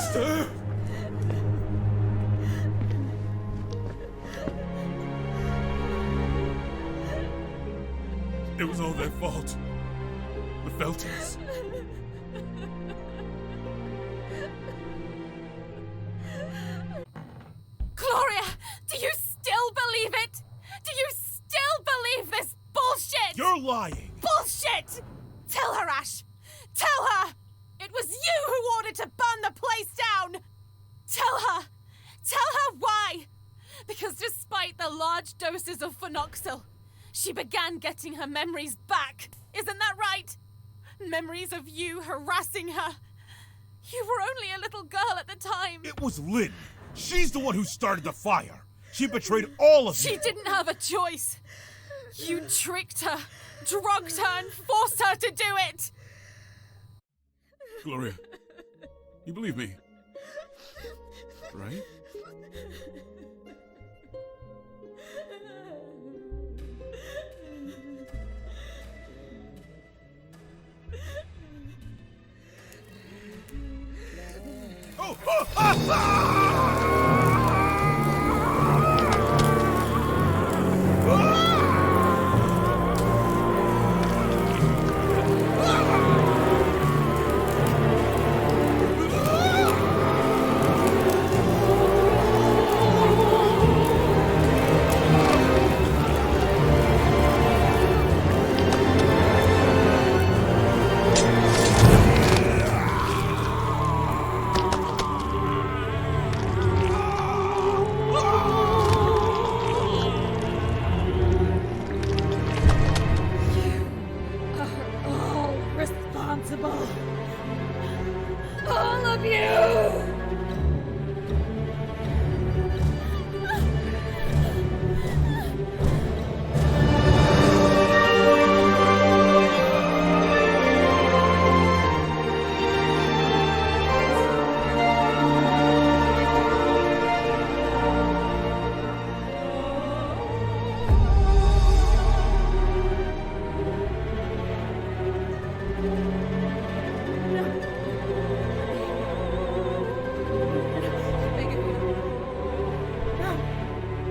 Sister! It was all their fault. The Feltons. Gloria, do you still believe it? Do you still believe this bullshit? You're lying! Bullshit! Tell her, Ash! Tell her! It was you who ordered to burn the place down! Tell her! Tell her why! Because despite the large doses of phenoxyl, she began getting her memories back. Isn't that right? Memories of you harassing her. You were only a little girl at the time. It was Lynn. She's the one who started the fire. She betrayed all of you. She didn't have a choice. You tricked her, drugged her, and forced her to do it. Gloria, you believe me, right? All of you!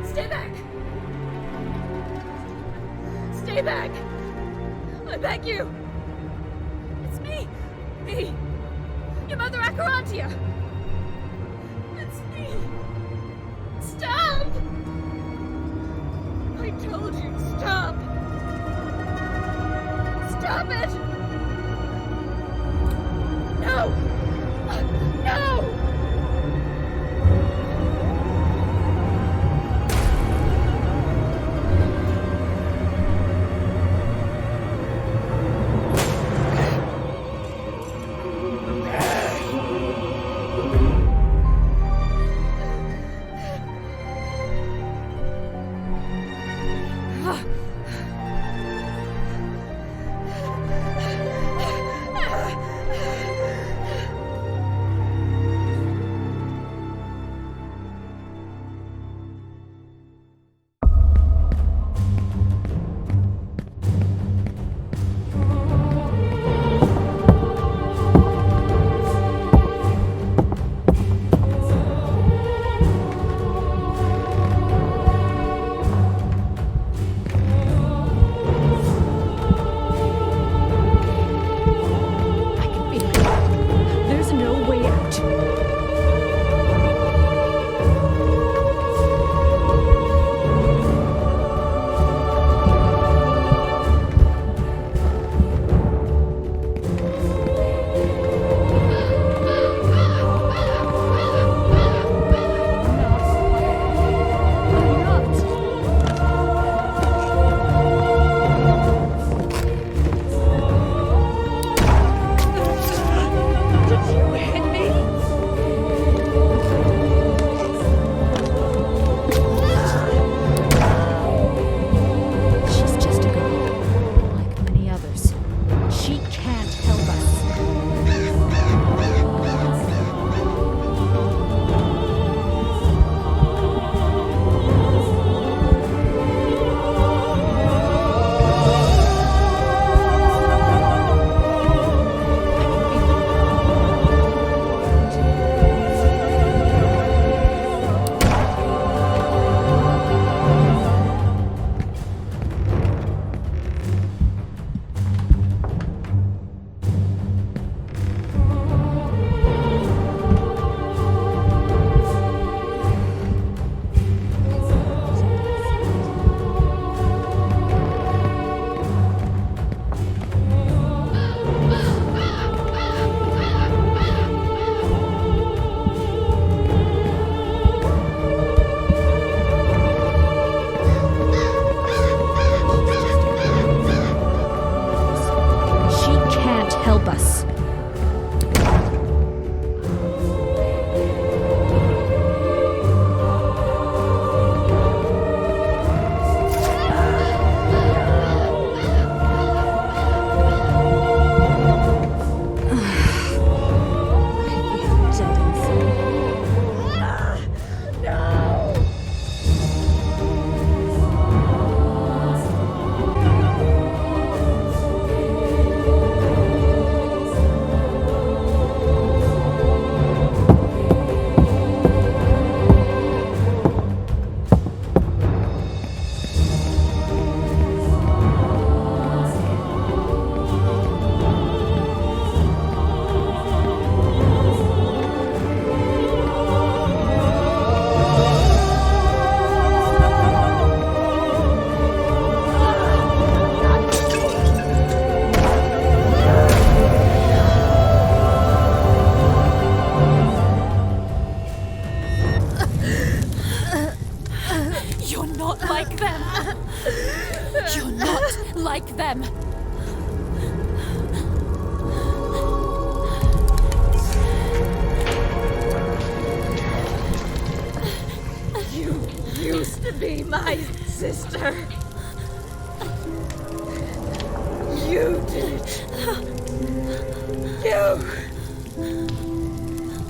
Stay back! Stay back! I beg you! It's me! Me! Your mother Akarantia! It's me! Stop! I told you, stop! Stop it! No! No!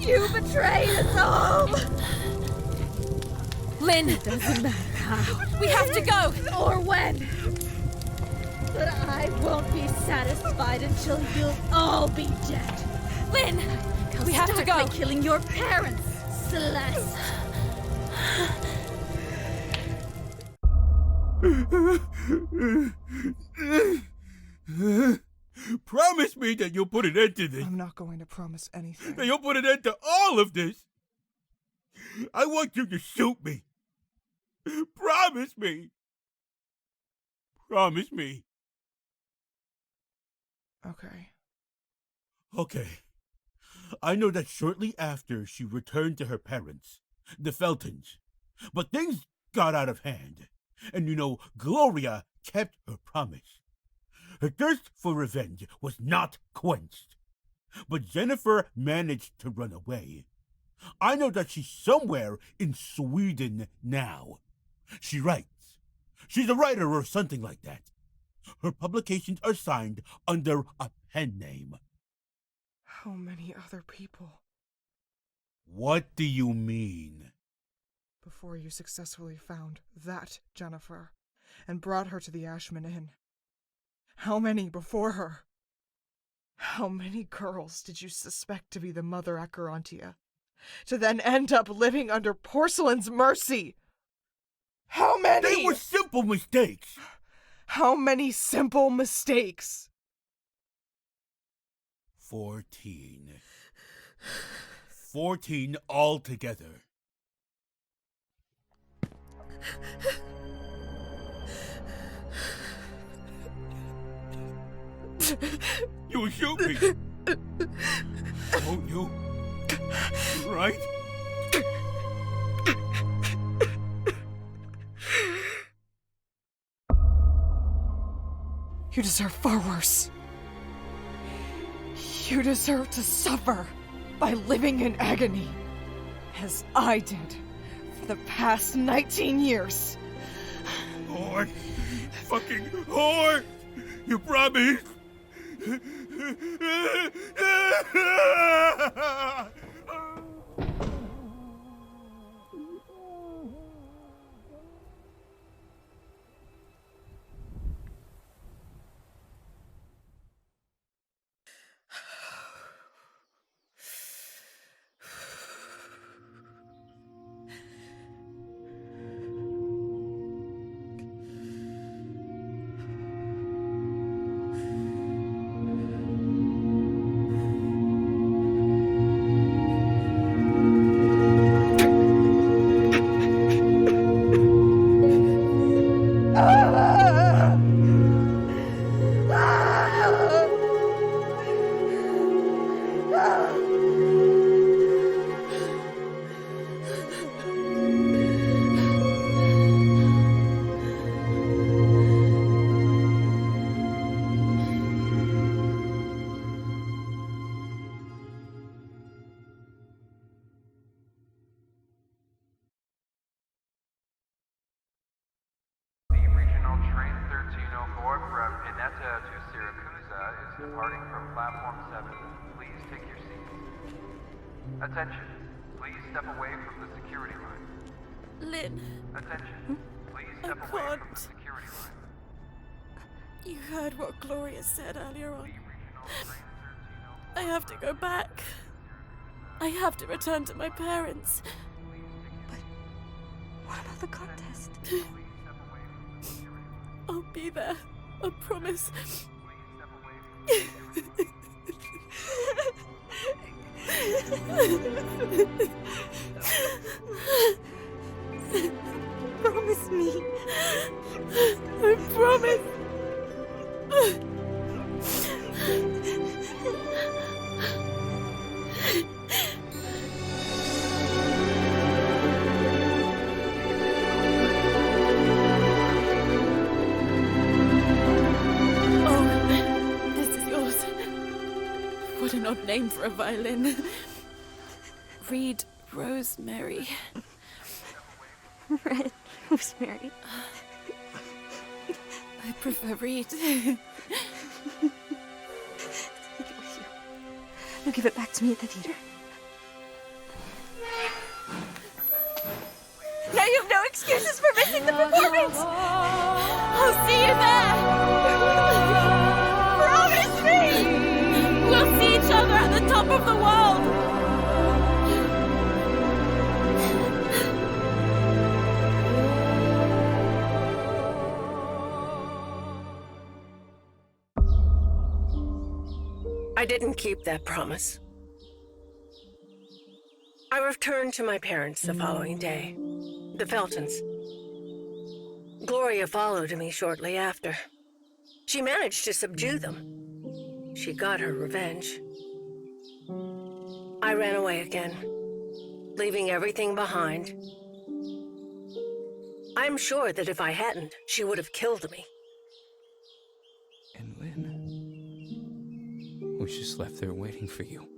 You betrayed us all! Lynn! It doesn't matter how. We have to go! Or when. But I won't be satisfied until you'll all be dead. Lynn! We have to go! By killing your parents, Celeste. Promise me that you'll put an end to this. I'm not going to promise anything. That you'll put an end to all of this. I want you to shoot me. Promise me. Promise me. Okay. Okay. I know that shortly after she returned to her parents, the Feltons, but things got out of hand. And Gloria kept her promise. Her thirst for revenge was not quenched. But Jennifer managed to run away. I know that she's somewhere in Sweden now. She writes. She's a writer or something like that. Her publications are signed under a pen name. How many other people? What do you mean? Before you successfully found that Jennifer and brought her to the Ashmann Inn. How many before her? How many girls did you suspect to be the mother Acherontia, to then end up living under Porcelain's mercy? How many? They were simple mistakes. How many simple mistakes? 14. 14 altogether. You shoot me. Won't you? Right? You deserve far worse. You deserve to suffer by living in agony, as I did for the past 19 years. Whore! Fucking whore! You promised! Departing from platform 7, please take your seats. Attention, please step away from the security line. Lynn. Attention, please step away from the security line. You heard what Gloria said earlier on. I have to go back. I have to return to my parents. But what about the contest? I'll be there. I promise. Promise me. I promise. What an odd name for a violin. Reed Rosemary. Red Rosemary. I prefer Reed. You give it back to me at the theater. Now you have no excuses for missing the performance! I'll see you there! Promise me! We'll see each other at the top of the world! I didn't keep that promise. I returned to my parents the following day, the Feltons. Gloria followed me shortly after. She managed to subdue them. She got her revenge. I ran away again, leaving everything behind. I'm sure that if I hadn't, she would have killed me. And Lynn was just left there waiting for you.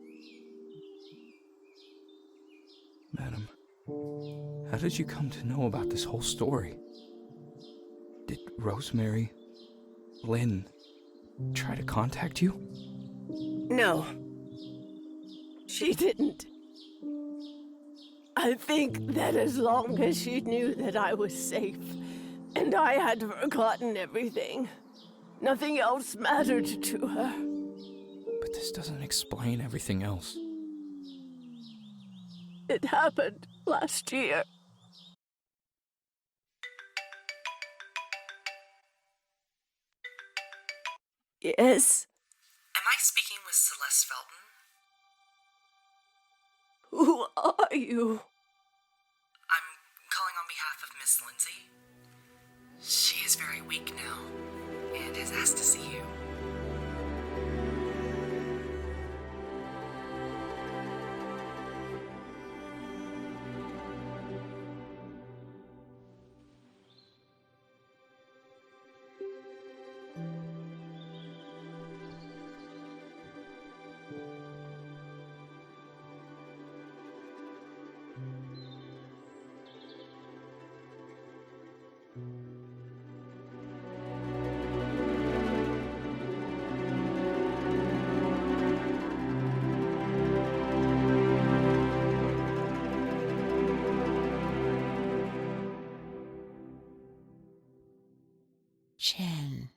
Madam, how did you come to know about this whole story? Did Rosemary, Lynn, try to contact you? No. She didn't. I think that as long as she knew that I was safe, and I had forgotten everything, nothing else mattered to her. But this doesn't explain everything else. It happened last year. Yes? Am I speaking with Celeste Felton? Who are you? I'm calling on behalf of Miss Lindsay. She is very weak now and has asked to see you. Chen.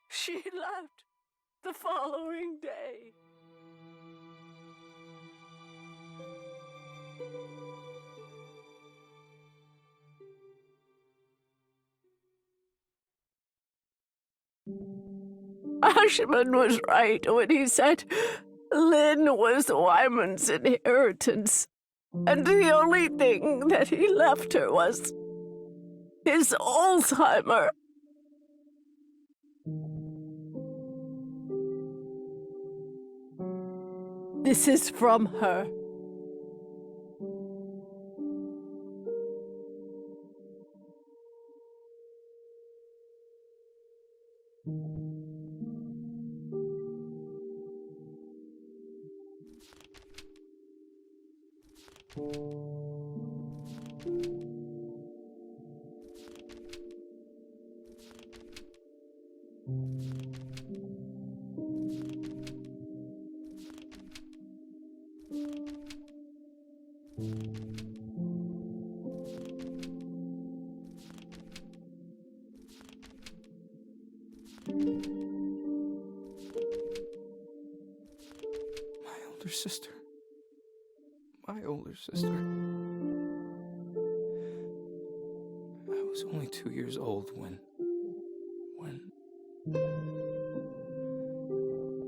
She left the following day. Ashmann was right when he said Lynn was Wyman's inheritance, and the only thing that he left her was his Alzheimer. This is from her. Sister. My older sister. I was only 2 years old when...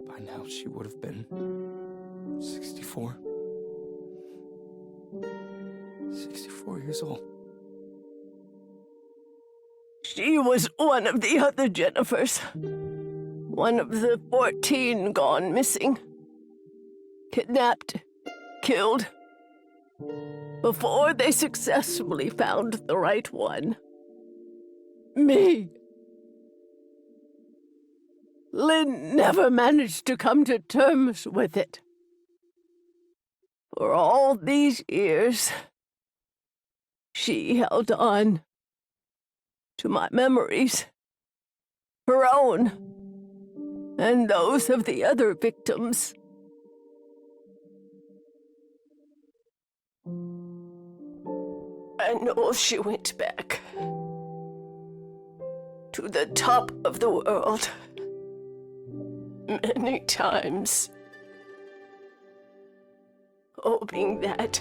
By now she would have been 64. 64 years old. She was one of the other Jennifers. One of the 14 gone missing. Kidnapped, killed, before they successfully found the right one. Me. Lynn never managed to come to terms with it. For all these years, she held on to my memories, her own, and those of the other victims. I know she went back to the top of the world many times, hoping that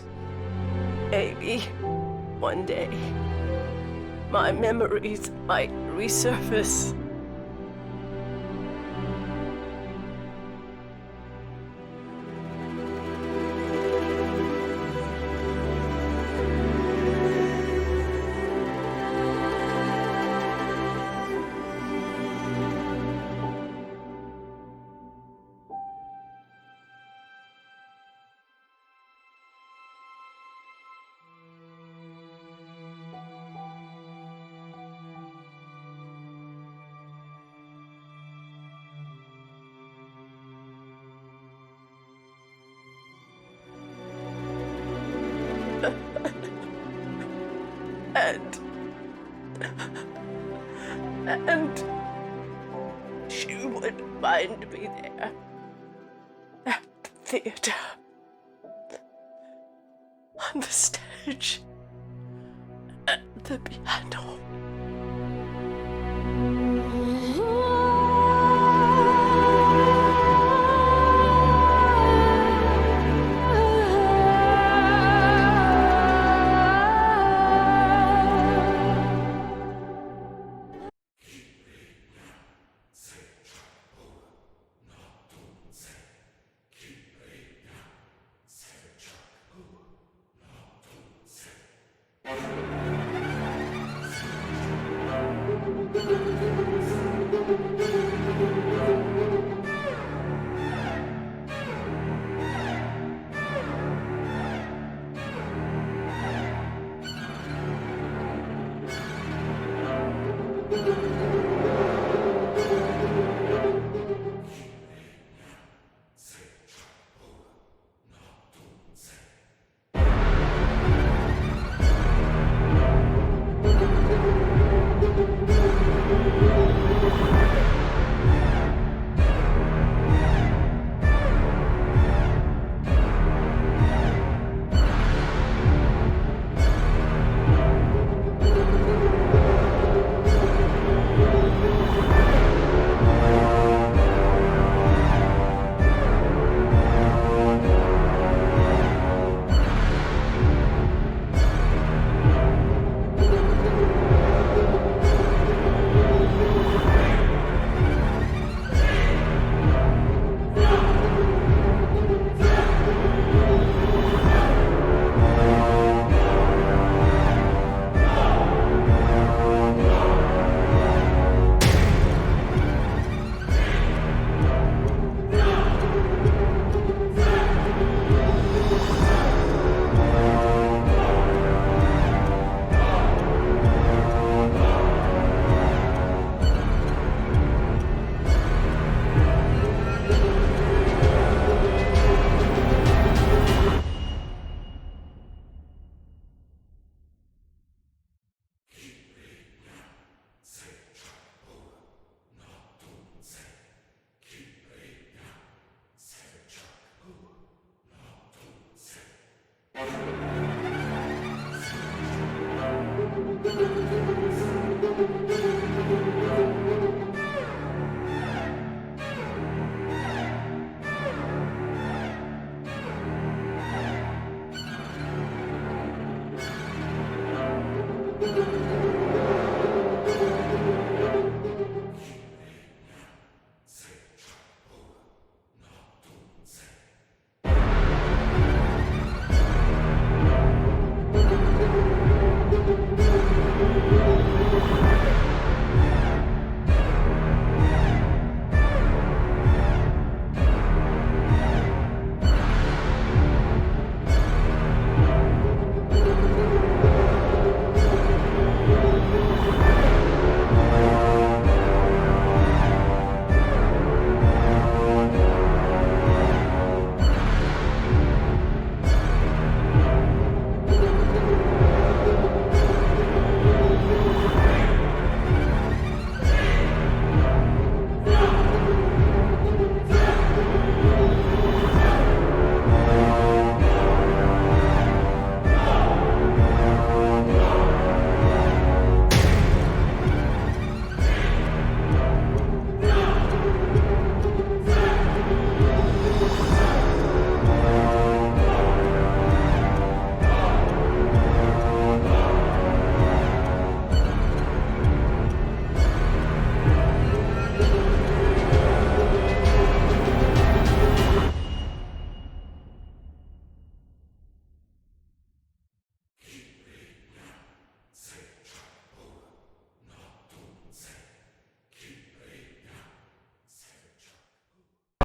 maybe one day my memories might resurface. And she would find me there at the theater, on the stage, at the piano.